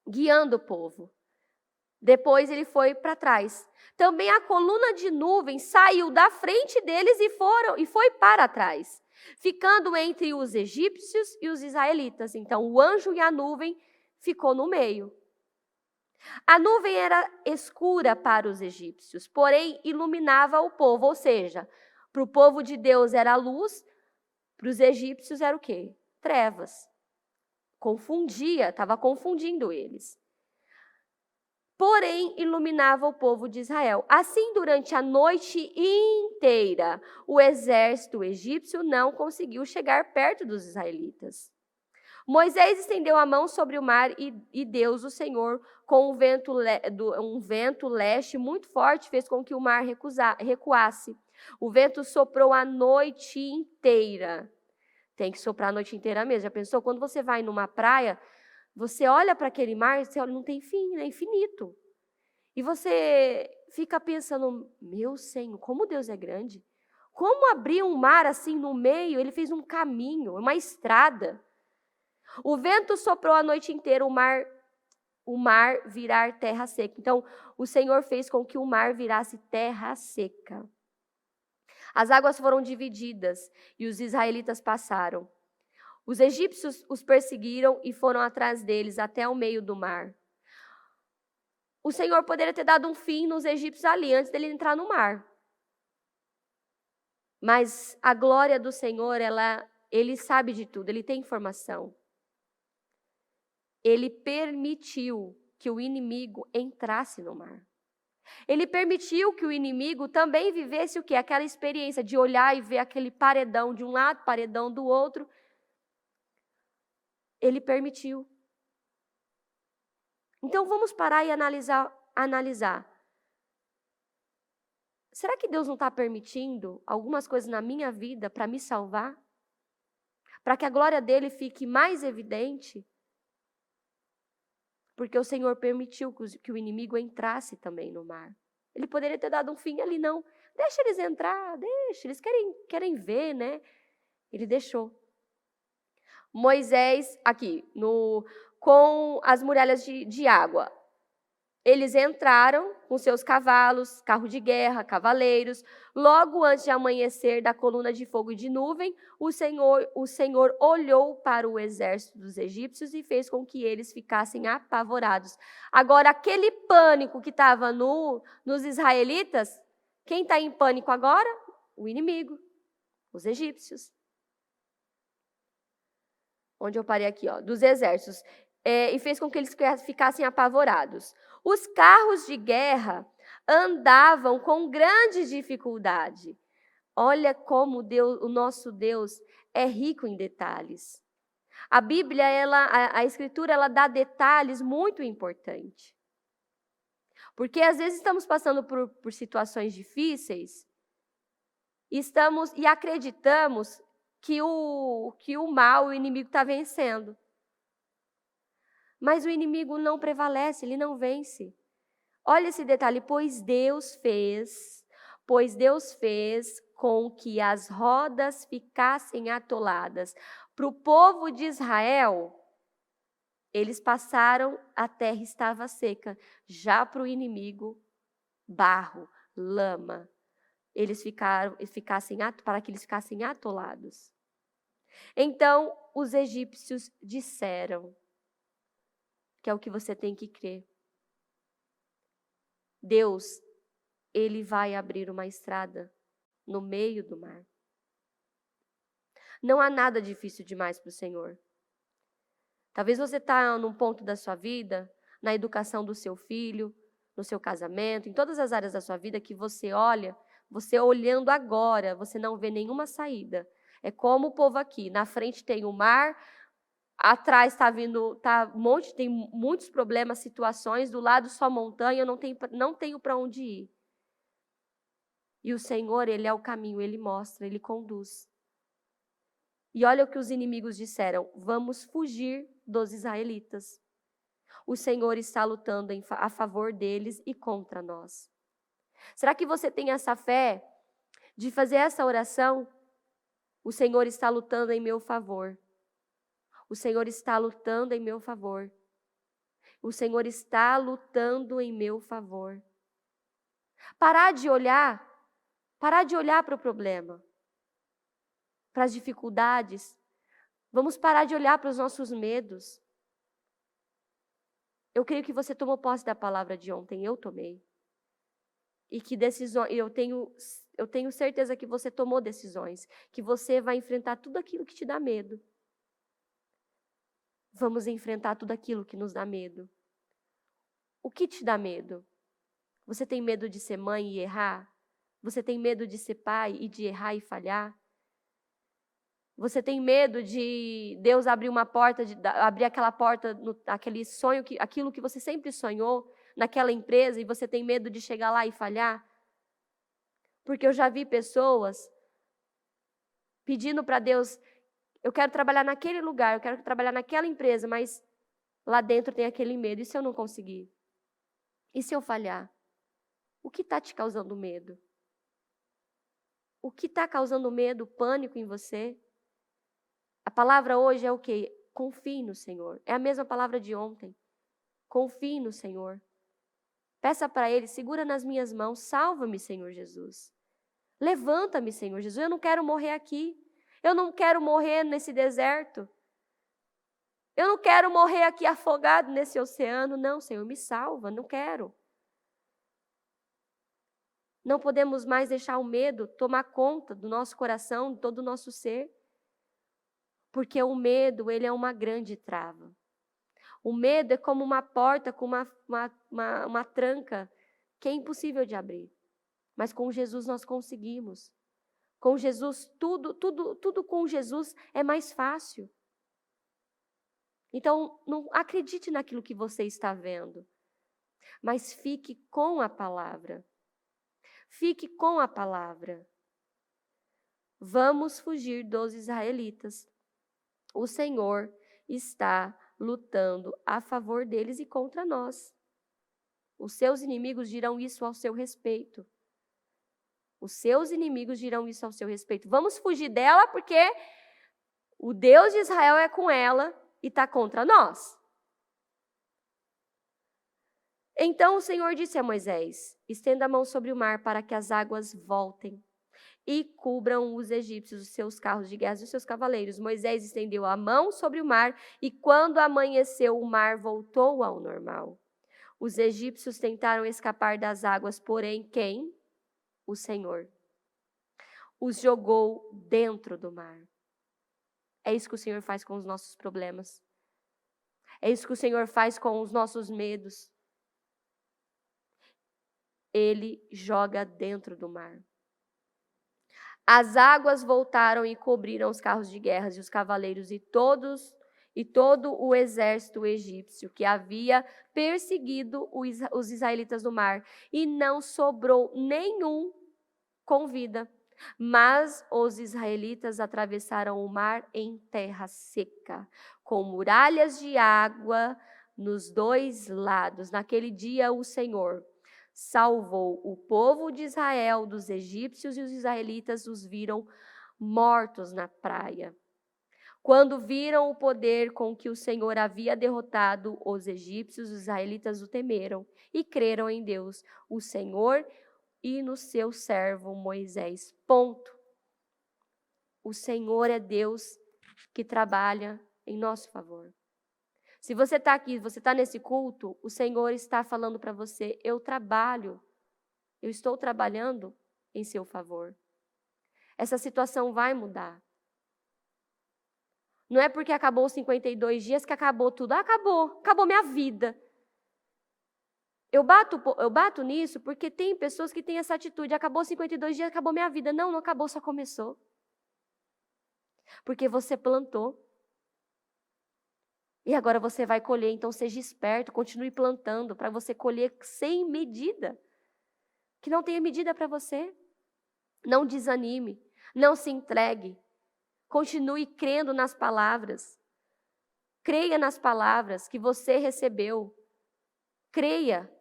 guiando o povo. Depois ele foi para trás. Também a coluna de nuvem saiu da frente deles e foi para trás, ficando entre os egípcios e os israelitas. Então o anjo e a nuvem ficou no meio. A nuvem era escura para os egípcios, porém iluminava o povo, ou seja, para o povo de Deus era luz, para os egípcios era o quê? Trevas. Confundia, estava confundindo eles. Porém, iluminava o povo de Israel. Assim, durante a noite inteira, o exército egípcio não conseguiu chegar perto dos israelitas. Moisés estendeu a mão sobre o mar e Deus, o Senhor, com um vento leste muito forte, fez com que o mar recuasse. O vento soprou a noite inteira. Tem que soprar a noite inteira mesmo. Já pensou? Quando você vai numa praia, você olha para aquele mar, você olha, não tem fim, é infinito. E você fica pensando, meu Senhor, como Deus é grande. Como abrir um mar assim no meio? Ele fez um caminho, uma estrada. O vento soprou a noite inteira, o mar virar terra seca. Então, o Senhor fez com que o mar virasse terra seca. As águas foram divididas e os israelitas passaram. Os egípcios os perseguiram e foram atrás deles até o meio do mar. O Senhor poderia ter dado um fim nos egípcios ali, antes dele entrar no mar. Mas a glória do Senhor, ele sabe de tudo, ele tem informação. Ele permitiu que o inimigo entrasse no mar. Ele permitiu que o inimigo também vivesse o quê? Aquela experiência de olhar e ver aquele paredão de um lado, paredão do outro. Ele permitiu. Então vamos parar e analisar. Será que Deus não está permitindo algumas coisas na minha vida para me salvar? Para que a glória dele fique mais evidente? Porque o Senhor permitiu que o inimigo entrasse também no mar. Ele poderia ter dado um fim ali, não. Deixa eles entrar, deixa, eles querem ver, né? Ele deixou. Moisés, aqui, com as muralhas de água. Eles entraram com seus cavalos, carro de guerra, cavaleiros. Logo antes de amanhecer, da coluna de fogo e de nuvem, o Senhor olhou para o exército dos egípcios e fez com que eles ficassem apavorados. Agora, aquele pânico que estava nos israelitas, quem está em pânico agora? O inimigo, os egípcios. Onde eu parei aqui, ó, dos exércitos. E fez com que eles ficassem apavorados. Os carros de guerra andavam com grande dificuldade. Olha como o nosso Deus é rico em detalhes. A Bíblia, a Escritura, ela dá detalhes muito importantes. Porque às vezes estamos passando por situações difíceis e acreditamos que o mal, o inimigo está vencendo. Mas o inimigo não prevalece, ele não vence. Olha esse detalhe, pois Deus fez com que as rodas ficassem atoladas. Para o povo de Israel, eles passaram, a terra estava seca. Já para o inimigo, barro, lama. Para que eles ficassem atolados. Então, os egípcios disseram, que é o que você tem que crer. Deus, ele vai abrir uma estrada no meio do mar. Não há nada difícil demais para o Senhor. Talvez você está num ponto da sua vida, na educação do seu filho, no seu casamento, em todas as áreas da sua vida que você olhando agora, você não vê nenhuma saída. É como o povo aqui, na frente tem o mar, atrás tem muitos problemas, situações, do lado só montanha, eu não tenho para onde ir. E o Senhor, ele é o caminho, ele mostra, ele conduz. E olha o que os inimigos disseram, vamos fugir dos israelitas. O Senhor está lutando a favor deles e contra nós. Será que você tem essa fé de fazer essa oração? O Senhor está lutando em meu favor. O Senhor está lutando em meu favor. O Senhor está lutando em meu favor. Parar de olhar para o problema, para as dificuldades. Vamos parar de olhar para os nossos medos. Eu creio que você tomou posse da palavra de ontem, eu tomei. E que decisões, eu tenho certeza que você tomou decisões, que você vai enfrentar tudo aquilo que te dá medo. Vamos enfrentar tudo aquilo que nos dá medo. O que te dá medo? Você tem medo de ser mãe e errar? Você tem medo de ser pai e de errar e falhar? Você tem medo de Deus abrir uma porta, abrir aquela porta, aquele sonho, aquilo que você sempre sonhou naquela empresa e você tem medo de chegar lá e falhar? Porque eu já vi pessoas pedindo para Deus, eu quero trabalhar naquele lugar, eu quero trabalhar naquela empresa, mas lá dentro tem aquele medo. E se eu não conseguir? E se eu falhar? O que está te causando medo? O que está causando medo, pânico em você? A palavra hoje é o quê? Confie no Senhor. É a mesma palavra de ontem. Confie no Senhor. Peça para Ele, segura nas minhas mãos, salva-me, Senhor Jesus. Levanta-me, Senhor Jesus. Eu não quero morrer aqui. Eu não quero morrer nesse deserto. Eu não quero morrer aqui afogado nesse oceano. Não, Senhor, me salva. Não quero. Não podemos mais deixar o medo tomar conta do nosso coração, de todo o nosso ser. Porque o medo, ele é uma grande trava. O medo é como uma porta com uma tranca que é impossível de abrir. Mas com Jesus nós conseguimos. Com Jesus, tudo com Jesus é mais fácil. Então, não acredite naquilo que você está vendo, mas fique com a palavra. Fique com a palavra. Vamos fugir dos israelitas. O Senhor está lutando a favor deles e contra nós. Os seus inimigos dirão isso ao seu respeito. Os seus inimigos dirão isso ao seu respeito. Vamos fugir dela porque o Deus de Israel é com ela e está contra nós. Então o Senhor disse a Moisés, estenda a mão sobre o mar para que as águas voltem e cubram os egípcios, os seus carros de guerra e os seus cavaleiros. Moisés estendeu a mão sobre o mar e quando amanheceu o mar voltou ao normal. Os egípcios tentaram escapar das águas, porém quem? O Senhor os jogou dentro do mar. É isso que o Senhor faz com os nossos problemas. É isso que o Senhor faz com os nossos medos. Ele joga dentro do mar. As águas voltaram e cobriram os carros de guerra e os cavaleiros e todo o exército egípcio que havia perseguido os israelitas no mar, e não sobrou nenhum com vida. Mas os israelitas atravessaram o mar em terra seca, com muralhas de água nos dois lados. Naquele dia o Senhor salvou o povo de Israel dos egípcios e os israelitas os viram mortos na praia. Quando viram o poder com que o Senhor havia derrotado os egípcios, os israelitas o temeram e creram em Deus, o Senhor, e no seu servo Moisés. Ponto. O Senhor é Deus que trabalha em nosso favor. Se você está aqui, você está nesse culto, o Senhor está falando para você, eu estou trabalhando em seu favor. Essa situação vai mudar. Não é porque acabou os 52 dias que acabou tudo. Acabou minha vida. Eu bato nisso porque tem pessoas que têm essa atitude. Acabou 52 dias, acabou minha vida. Não acabou, só começou. Porque você plantou. E agora você vai colher. Então seja esperto, continue plantando para você colher sem medida. Que não tenha medida para você. Não desanime. Não se entregue. Continue crendo nas palavras. Creia nas palavras que você recebeu. Creia.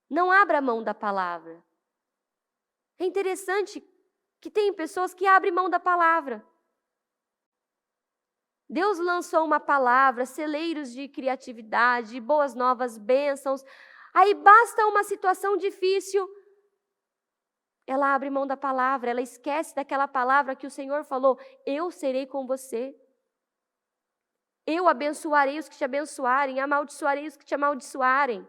Não abra mão da palavra. É interessante que tem pessoas que abrem mão da palavra. Deus lançou uma palavra, celeiros de criatividade, boas novas, bênçãos. Aí basta uma situação difícil, ela abre mão da palavra, ela esquece daquela palavra que o Senhor falou: eu serei com você. Eu abençoarei os que te abençoarem, amaldiçoarei os que te amaldiçoarem.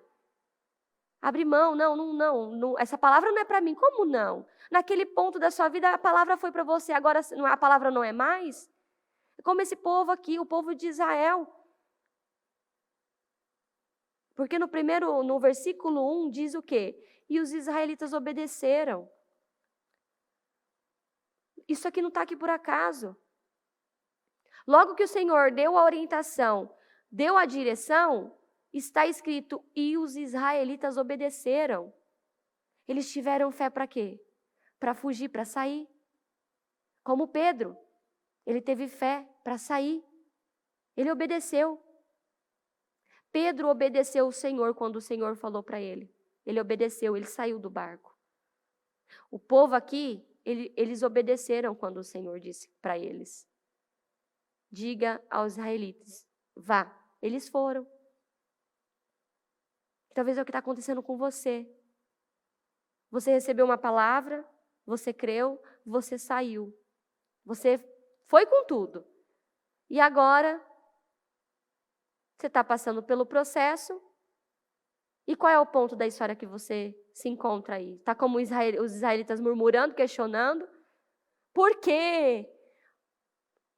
Abre mão, não, essa palavra não é para mim. Como não? Naquele ponto da sua vida a palavra foi para você, agora a palavra não é mais? É como esse povo aqui, o povo de Israel. Porque no versículo 1 diz o quê? E os israelitas obedeceram. Isso aqui não está aqui por acaso. Logo que o Senhor deu a orientação, deu a direção, está escrito, e os israelitas obedeceram. Eles tiveram fé para quê? Para fugir, para sair. Como Pedro, ele teve fé para sair. Ele obedeceu. Pedro obedeceu o Senhor quando o Senhor falou para ele. Ele obedeceu, ele saiu do barco. O povo aqui, eles obedeceram quando o Senhor disse para eles: diga aos israelitas, vá. Eles foram. Talvez é o que está acontecendo com você. Você recebeu uma palavra, você creu, você saiu. Você foi com tudo. E agora, você está passando pelo processo. E qual é o ponto da história que você se encontra aí? Está como os israelitas murmurando, questionando. Por quê?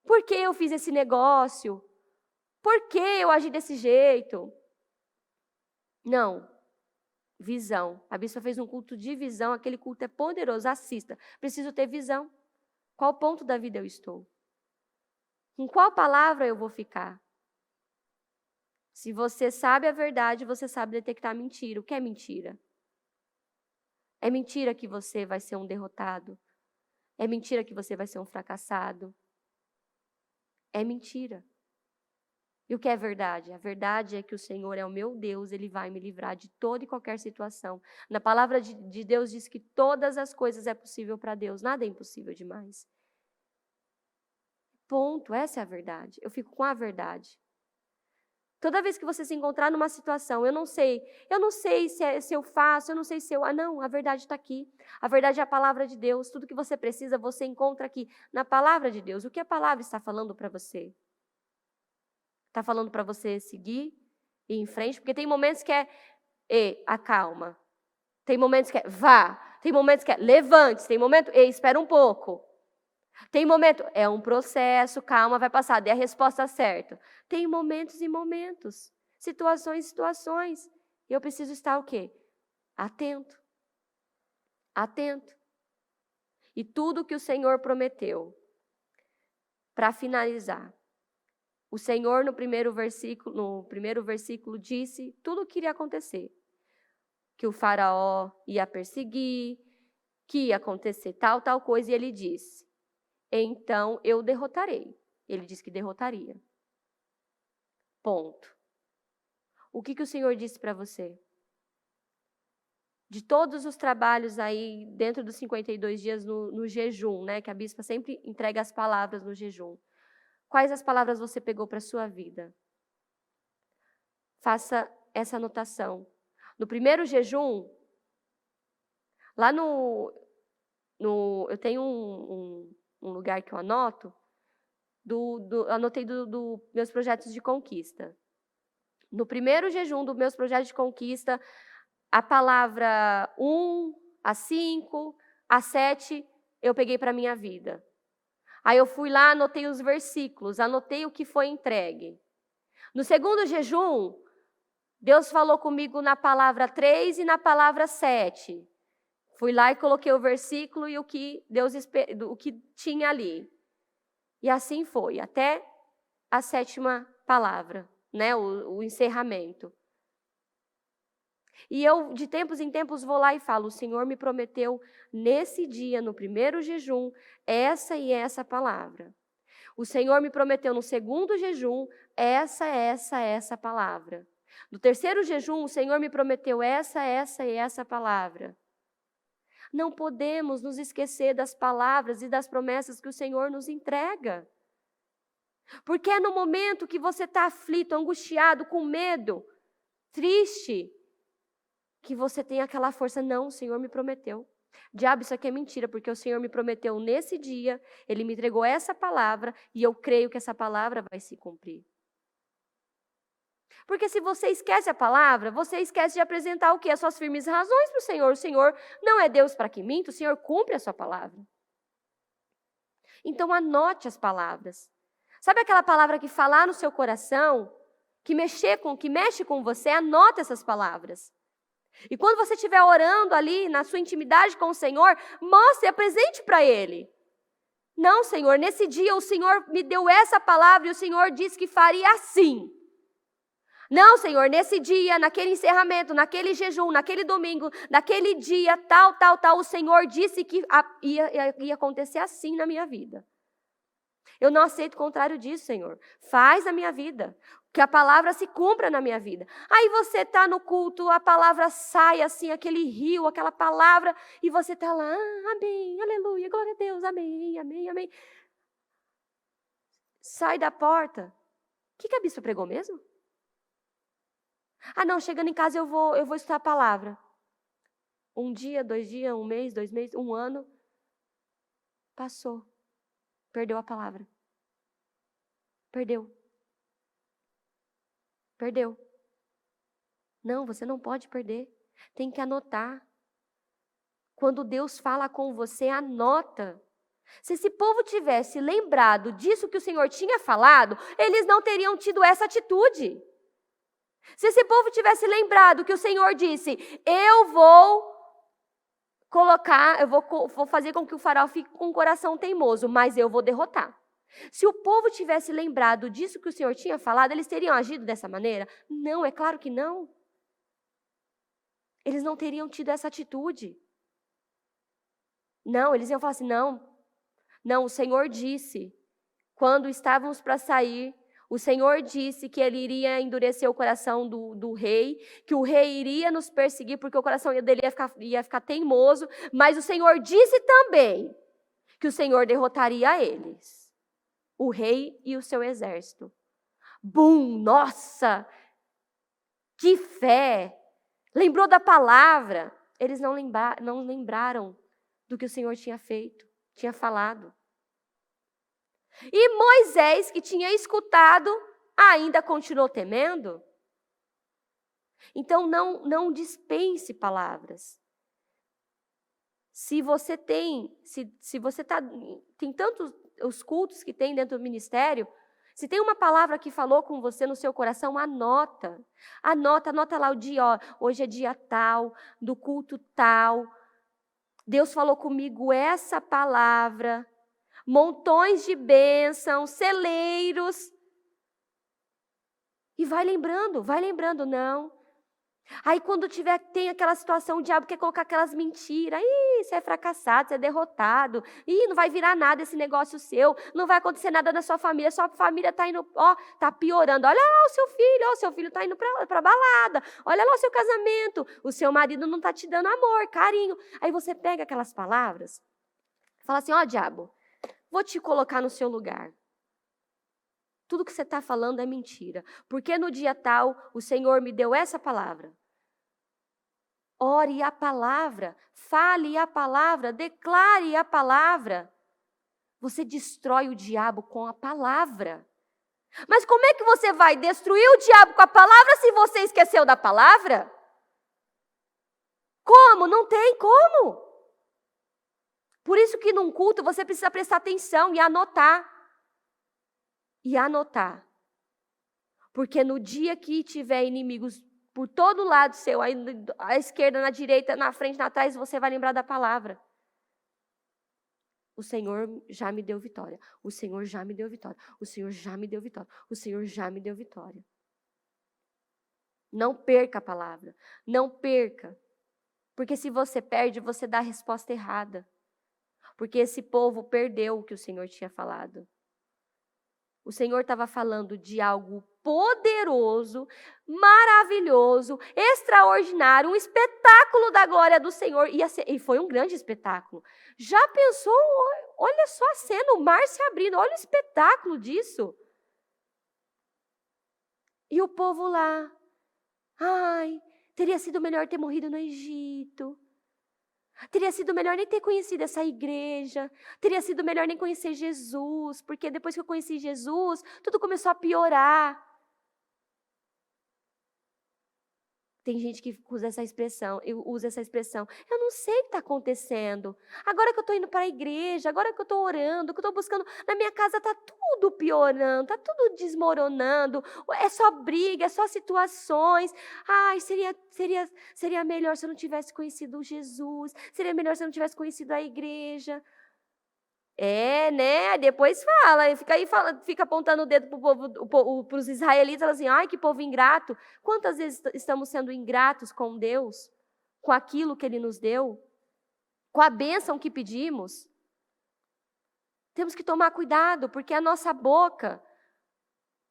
Por que eu fiz esse negócio? Por que eu agi desse jeito? Não. Visão. A bispa fez um culto de visão. Aquele culto é poderoso. Assista. Preciso ter visão. Qual ponto da vida eu estou? Em qual palavra eu vou ficar? Se você sabe a verdade, você sabe detectar mentira. O que é mentira? É mentira que você vai ser um derrotado. É mentira que você vai ser um fracassado. É mentira. E o que é verdade? A verdade é que o Senhor é o meu Deus, Ele vai me livrar de toda e qualquer situação. Na palavra de Deus diz que todas as coisas é possível para Deus, nada é impossível demais. Ponto, essa é a verdade. Eu fico com a verdade. Toda vez que você se encontrar numa situação, eu não sei se eu faço, eu não sei se eu... não, a verdade está aqui. A verdade é a palavra de Deus. Tudo que você precisa, você encontra aqui na palavra de Deus. O que a palavra está falando para você? Está falando para você seguir e ir em frente? Porque tem momentos que acalma. Tem momentos que vá. Tem momentos que levante. Tem momento, espera um pouco. Tem momento, é um processo, calma, vai passar, dê a resposta certa. Tem momentos e momentos, situações e situações. E eu preciso estar o quê? Atento. Atento. E tudo que o Senhor prometeu, para finalizar, o Senhor no primeiro versículo disse tudo o que iria acontecer. Que o faraó ia perseguir, que ia acontecer tal coisa, e ele disse: então eu derrotarei. Ele disse que derrotaria. Ponto. O que o Senhor disse para você? De todos os trabalhos aí, dentro dos 52 dias no jejum, né? Que a bispa sempre entrega as palavras no jejum. Quais as palavras você pegou para a sua vida? Faça essa anotação. No primeiro jejum, lá eu tenho um lugar que eu anoto, anotei dos meus projetos de conquista. No primeiro jejum dos meus projetos de conquista, a palavra 1, a 5, a 7, eu peguei para a minha vida. Aí eu fui lá, anotei os versículos, anotei o que foi entregue. No segundo jejum, Deus falou comigo na palavra 3 e na palavra 7. Fui lá e coloquei o versículo e o que tinha ali. E assim foi, até a 7ª palavra, né, o encerramento. E eu, de tempos em tempos, vou lá e falo: o Senhor me prometeu nesse dia, no primeiro jejum, essa e essa palavra. O Senhor me prometeu no segundo jejum, essa palavra. No terceiro jejum, o Senhor me prometeu essa e essa palavra. Não podemos nos esquecer das palavras e das promessas que o Senhor nos entrega. Porque é no momento que você está aflito, angustiado, com medo, triste, que você tem aquela força. Não, o Senhor me prometeu. Diabo, isso aqui é mentira, porque o Senhor me prometeu nesse dia, Ele me entregou essa palavra, e eu creio que essa palavra vai se cumprir. Porque se você esquece a palavra, você esquece de apresentar o quê? As suas firmes razões para o Senhor. O Senhor não é Deus para que minta, o Senhor cumpre a sua palavra. Então anote as palavras. Sabe aquela palavra que falar no seu coração, que mexe com você? Anota essas palavras. E quando você estiver orando ali, na sua intimidade com o Senhor, mostre, apresente para Ele. Não, Senhor, nesse dia o Senhor me deu essa palavra e o Senhor disse que faria assim. Não, Senhor, nesse dia, naquele encerramento, naquele jejum, naquele domingo, naquele dia, tal, o Senhor disse que ia acontecer assim na minha vida. Eu não aceito o contrário disso, Senhor. Faz na minha vida, que a palavra se cumpra na minha vida. Aí você está no culto, a palavra sai assim, aquele rio, aquela palavra, e você está lá, amém, aleluia, glória a Deus, amém, amém, amém. Sai da porta. O que a bispa pregou mesmo? Ah, não, chegando em casa eu vou estudar a palavra. 1 dia, 2 dias, 1 mês, 2 meses, 1 ano. Passou. Perdeu a palavra. Perdeu. Não, você não pode perder. Tem que anotar. Quando Deus fala com você, anota. Se esse povo tivesse lembrado disso que o Senhor tinha falado, eles não teriam tido essa atitude. Se esse povo tivesse lembrado que o Senhor disse, eu vou fazer com que o faraó fique com um coração teimoso, mas eu vou derrotar. Se o povo tivesse lembrado disso que o Senhor tinha falado, eles teriam agido dessa maneira? Não, é claro que não. Eles não teriam tido essa atitude. Não, eles iam falar assim, não, o Senhor disse, quando estávamos para sair, o Senhor disse que Ele iria endurecer o coração do rei, que o rei iria nos perseguir, porque o coração dele ia ficar teimoso, mas o Senhor disse também que o Senhor derrotaria eles, o rei e o seu exército. Bum! Nossa! Que fé! Lembrou da palavra. Eles não lembraram do que o Senhor tinha feito, tinha falado. E Moisés, que tinha escutado, ainda continuou temendo? Então, não dispense palavras. Se você tem tantos os cultos que tem dentro do ministério, se tem uma palavra que falou com você no seu coração, anota lá o dia, hoje é dia tal, do culto tal, Deus falou comigo essa palavra, montões de bênçãos, celeiros. E vai lembrando, não. Aí quando tem aquela situação, o diabo quer colocar aquelas mentiras. Você é fracassado, você é derrotado. Não vai virar nada esse negócio seu. Não vai acontecer nada na sua família está indo, está piorando. Olha lá o seu filho está indo para balada. Olha lá o seu casamento. O seu marido não está te dando amor, carinho. Aí você pega aquelas palavras, fala assim, diabo, vou te colocar no seu lugar. Tudo que você está falando é mentira. Porque no dia tal, o Senhor me deu essa palavra. Ore a palavra, fale a palavra, declare a palavra. Você destrói o diabo com a palavra. Mas como é que você vai destruir o diabo com a palavra se você esqueceu da palavra? Como? Não tem como. Por isso que num culto você precisa prestar atenção e anotar. Porque no dia que tiver inimigos por todo lado seu, aí, à esquerda, na direita, na frente, na trás, você vai lembrar da palavra. O Senhor já me deu vitória. O Senhor já me deu vitória. O Senhor já me deu vitória. O Senhor já me deu vitória. Não perca a palavra. Não perca. Porque se você perde, você dá a resposta errada. Porque esse povo perdeu o que o Senhor tinha falado. O Senhor estava falando de algo poderoso, maravilhoso, extraordinário, um espetáculo da glória do Senhor. E foi um grande espetáculo. Já pensou? Olha só a cena, o mar se abrindo. Olha o espetáculo disso. E o povo lá, ai, teria sido melhor ter morrido no Egito. Teria sido melhor nem ter conhecido essa igreja. Teria sido melhor nem conhecer Jesus, porque depois que eu conheci Jesus, tudo começou a piorar. Tem gente que usa essa expressão, eu não sei o que está acontecendo. Agora que eu estou indo para a igreja, agora que eu estou orando, que eu estou buscando, na minha casa está tudo piorando, está tudo desmoronando, é só briga, é só situações. Ai, seria melhor se eu não tivesse conhecido Jesus, seria melhor se eu não tivesse conhecido a igreja. Né? Depois fica apontando o dedo para os israelitas, falando assim, ai, que povo ingrato. Quantas vezes estamos sendo ingratos com Deus, com aquilo que Ele nos deu, com a bênção que pedimos? Temos que tomar cuidado, porque a nossa boca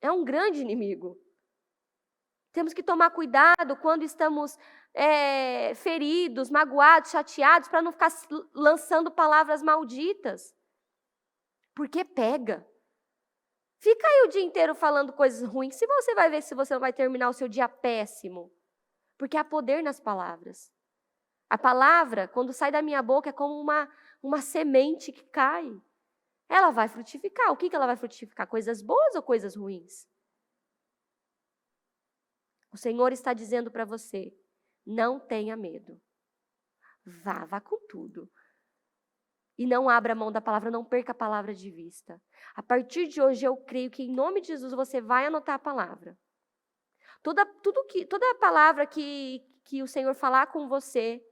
é um grande inimigo. Temos que tomar cuidado quando estamos feridos, magoados, chateados, para não ficar lançando palavras malditas. Porque pega. Fica aí o dia inteiro falando coisas ruins. Se você vai ver se você não vai terminar o seu dia péssimo. Porque há poder nas palavras. A palavra, quando sai da minha boca, é como uma semente que cai. Ela vai frutificar. O que ela vai frutificar? Coisas boas ou coisas ruins? O Senhor está dizendo para você, não tenha medo. Vá com tudo. E não abra a mão da palavra, não perca a palavra de vista. A partir de hoje, eu creio que em nome de Jesus você vai anotar a palavra. Toda a palavra que o Senhor falar com você,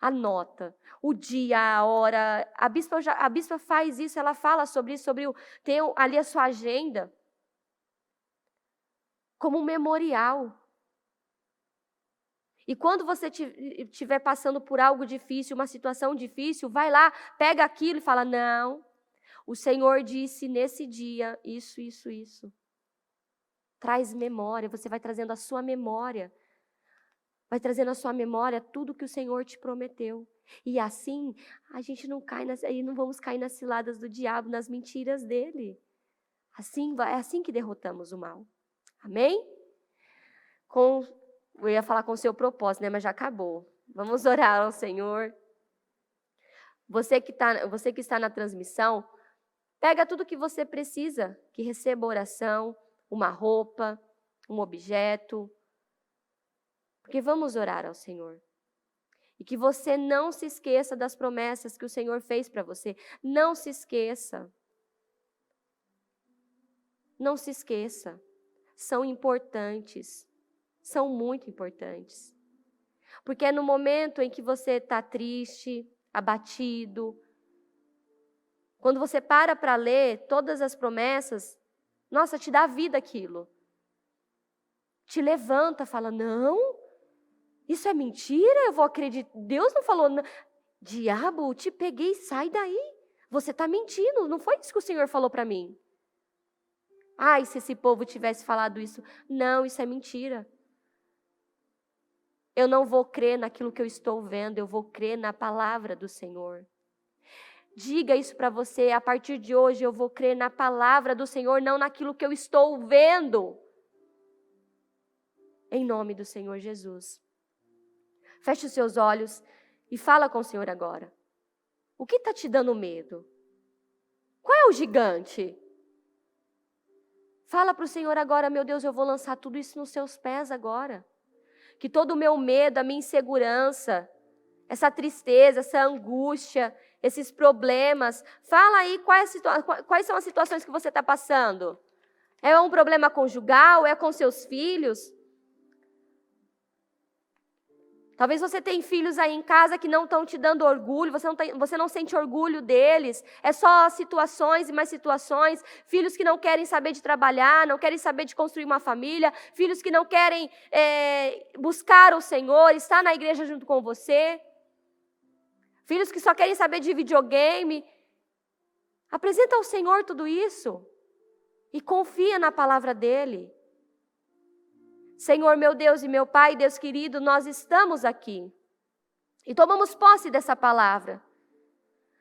anota. O dia, a hora. A bispa faz isso, ela fala sobre isso, tem ali a sua agenda. Como um memorial. E quando você estiver passando por algo difícil, uma situação difícil, vai lá, pega aquilo e fala, não, o Senhor disse nesse dia isso, isso, isso. Traz memória, você vai trazendo a sua memória. Vai trazendo a sua memória tudo que o Senhor te prometeu. E assim, a gente não vamos cair nas ciladas do diabo, nas mentiras dele. É assim que derrotamos o mal. Amém? Eu ia falar com o seu propósito, né? Mas já acabou. Vamos orar ao Senhor. Você que está na transmissão, pega tudo que você precisa, que receba oração, uma roupa, um objeto. Porque vamos orar ao Senhor. E que você não se esqueça das promessas que o Senhor fez para você. Não se esqueça. Não se esqueça. São importantes. São muito importantes. Porque é no momento em que você está triste, abatido, quando você para ler todas as promessas, nossa, te dá vida aquilo. Te levanta, fala, não, isso é mentira, eu vou acreditar. Deus não falou, não. Diabo, te peguei, sai daí. Você está mentindo, não foi isso que o Senhor falou para mim. Ai, se esse povo tivesse falado isso. Não, isso é mentira. Eu não vou crer naquilo que eu estou vendo, eu vou crer na palavra do Senhor. Diga isso para você, a partir de hoje eu vou crer na palavra do Senhor, não naquilo que eu estou vendo. Em nome do Senhor Jesus. Feche os seus olhos e fala com o Senhor agora. O que está te dando medo? Qual é o gigante? Fala para o Senhor agora, meu Deus, eu vou lançar tudo isso nos seus pés agora. Que todo o meu medo, a minha insegurança, essa tristeza, essa angústia, esses problemas, fala aí quais são as situações que você está passando. É um problema conjugal? É com seus filhos? Talvez você tenha filhos aí em casa que não estão te dando orgulho, você não sente orgulho deles. É só situações e mais situações. Filhos que não querem saber de trabalhar, não querem saber de construir uma família. Filhos que não querem buscar o Senhor, estar na igreja junto com você. Filhos que só querem saber de videogame. Apresenta ao Senhor tudo isso e confia na palavra dEle. Senhor, meu Deus e meu Pai, Deus querido, nós estamos aqui e tomamos posse dessa palavra.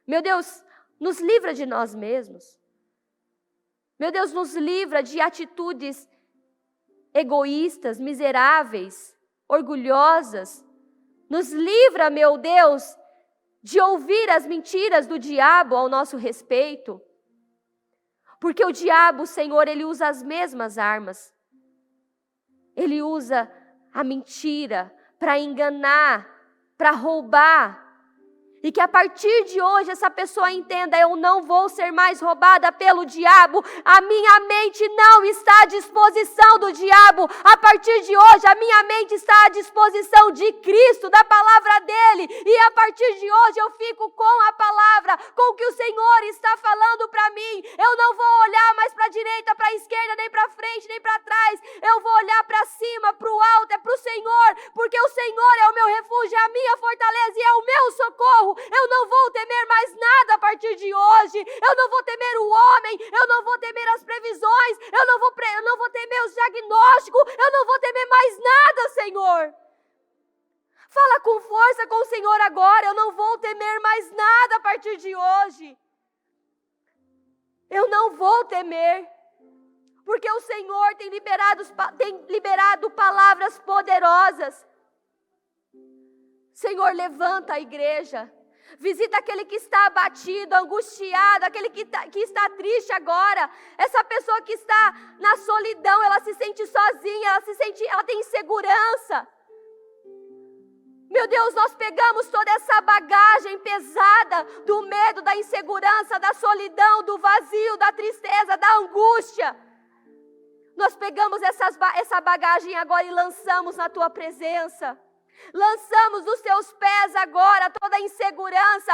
Meu Deus, nos livra de nós mesmos. Meu Deus, nos livra de atitudes egoístas, miseráveis, orgulhosas. Nos livra, meu Deus, de ouvir as mentiras do diabo ao nosso respeito. Porque o diabo, Senhor, ele usa as mesmas armas. Ele usa a mentira para enganar, para roubar. E que a partir de hoje essa pessoa entenda, eu não vou ser mais roubada pelo diabo. A minha mente não está à disposição do diabo. A partir de hoje a minha mente está à disposição de Cristo, da palavra dele. E a partir de hoje eu fico com a palavra, com o que o Senhor está falando para mim. Eu não vou olhar mais para a direita, para a esquerda, nem para frente, nem para trás. Eu vou olhar para cima, para o alto, é para o Senhor. Porque o Senhor é o meu refúgio, é a minha fortaleza e é o meu socorro. Eu não vou temer mais nada a partir de hoje. Eu não vou temer o homem. Eu não vou temer as previsões. Eu não vou temer os diagnósticos. Eu não vou temer mais nada, Senhor. Fala com força com o Senhor agora. Eu não vou temer mais nada a partir de hoje. Eu não vou temer. Porque o Senhor tem liberado palavras poderosas. Senhor, levanta a igreja. Visita aquele que está abatido, angustiado, aquele que está triste agora. Essa pessoa que está na solidão, ela se sente sozinha, ela tem insegurança. Meu Deus, nós pegamos toda essa bagagem pesada do medo, da insegurança, da solidão, do vazio, da tristeza, da angústia. Nós pegamos essa bagagem agora e lançamos na tua presença. Lançamos nos teus pés agora toda insegurança.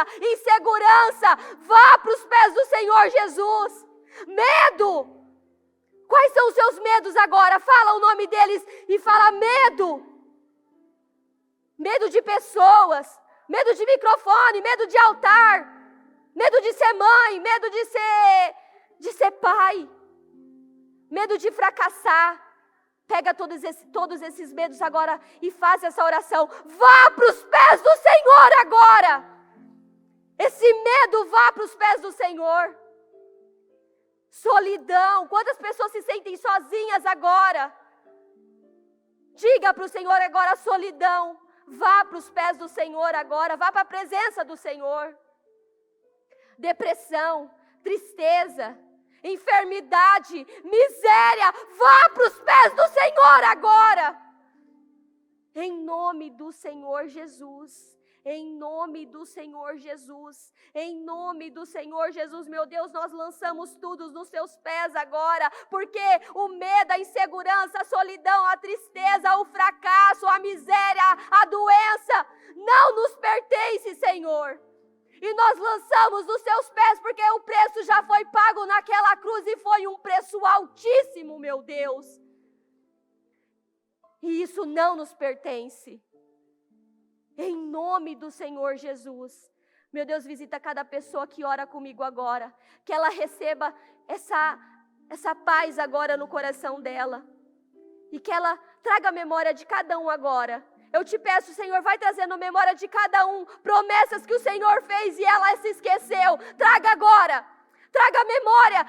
Vá para os pés do Senhor Jesus. Medo. Quais são os seus medos agora? Fala o nome deles e fala medo. Medo de pessoas, medo de microfone, medo de altar, medo de ser mãe, medo de ser pai, medo de fracassar. Pega todos esses medos agora e faz essa oração. Vá para os pés do Senhor agora. Esse medo vá para os pés do Senhor. Solidão. Quantas pessoas se sentem sozinhas agora? Diga para o Senhor agora, solidão. Vá para os pés do Senhor agora. Vá para a presença do Senhor. Depressão, tristeza, enfermidade, miséria, vá para os pés do Senhor agora. Em nome do Senhor Jesus. Em nome do Senhor Jesus. Em nome do Senhor Jesus, meu Deus, nós lançamos tudo nos seus pés agora, porque o medo, a insegurança, a solidão, a tristeza, o fracasso, a miséria, a doença, não nos pertence, Senhor. E nós lançamos nos seus pés, porque o preço já foi pago naquela cruz e foi um preço altíssimo, meu Deus. E isso não nos pertence. Em nome do Senhor Jesus. Meu Deus, visita cada pessoa que ora comigo agora. Que ela receba essa paz agora no coração dela. E que ela traga a memória de cada um agora. Eu te peço, Senhor, vai trazendo memória de cada um. Promessas que o Senhor fez e ela se esqueceu. Traga agora. Traga a memória.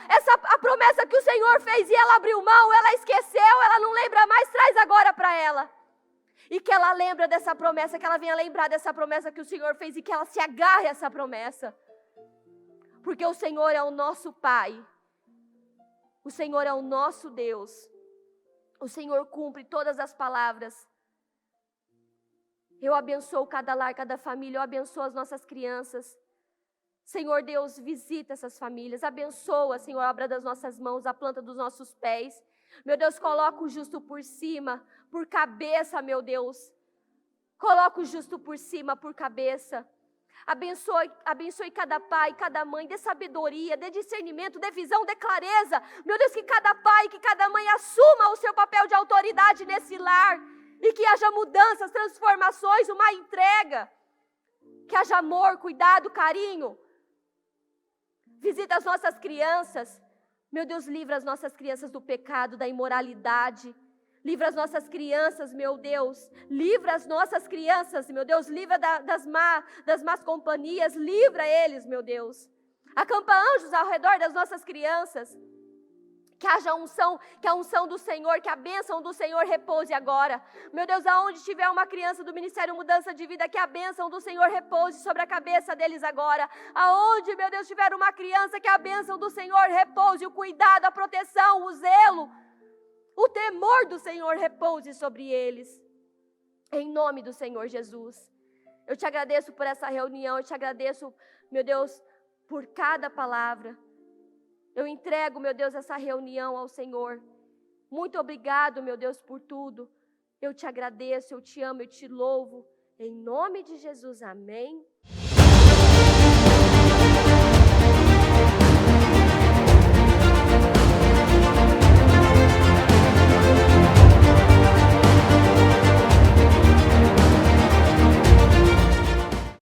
A promessa que o Senhor fez e ela abriu mão. Ela esqueceu, ela não lembra mais. Traz agora para ela. E que ela lembre dessa promessa. Que ela venha lembrar dessa promessa que o Senhor fez. E que ela se agarre a essa promessa. Porque o Senhor é o nosso Pai. O Senhor é o nosso Deus. O Senhor cumpre todas as palavras. Eu abençoo cada lar, cada família, eu abençoo as nossas crianças. Senhor Deus, visita essas famílias, abençoa, Senhor, a obra das nossas mãos, a planta dos nossos pés. Meu Deus, coloca o justo por cima, por cabeça, meu Deus. Coloca o justo por cima, por cabeça. Abençoe cada pai, cada mãe, dê sabedoria, dê discernimento, dê visão, dê clareza. Meu Deus, que cada pai, que cada mãe assuma o seu papel de autoridade nesse lar. E que haja mudanças, transformações, uma entrega. Que haja amor, cuidado, carinho. Visita as nossas crianças. Meu Deus, livra as nossas crianças do pecado, da imoralidade. Livra as nossas crianças, meu Deus. Livra as nossas crianças, meu Deus. Livra das más companhias. Livra eles, meu Deus. Acampa anjos ao redor das nossas crianças. Que haja unção, que a unção do Senhor, que a bênção do Senhor repouse agora. Meu Deus, aonde tiver uma criança do Ministério Mudança de Vida, que a bênção do Senhor repouse sobre a cabeça deles agora. Aonde, meu Deus, tiver uma criança, que a bênção do Senhor repouse, o cuidado, a proteção, o zelo, o temor do Senhor repouse sobre eles. Em nome do Senhor Jesus. Eu te agradeço por essa reunião, eu te agradeço, meu Deus, por cada palavra. Eu entrego, meu Deus, essa reunião ao Senhor. Muito obrigado, meu Deus, por tudo. Eu te agradeço, eu te amo, eu te louvo. Em nome de Jesus, amém.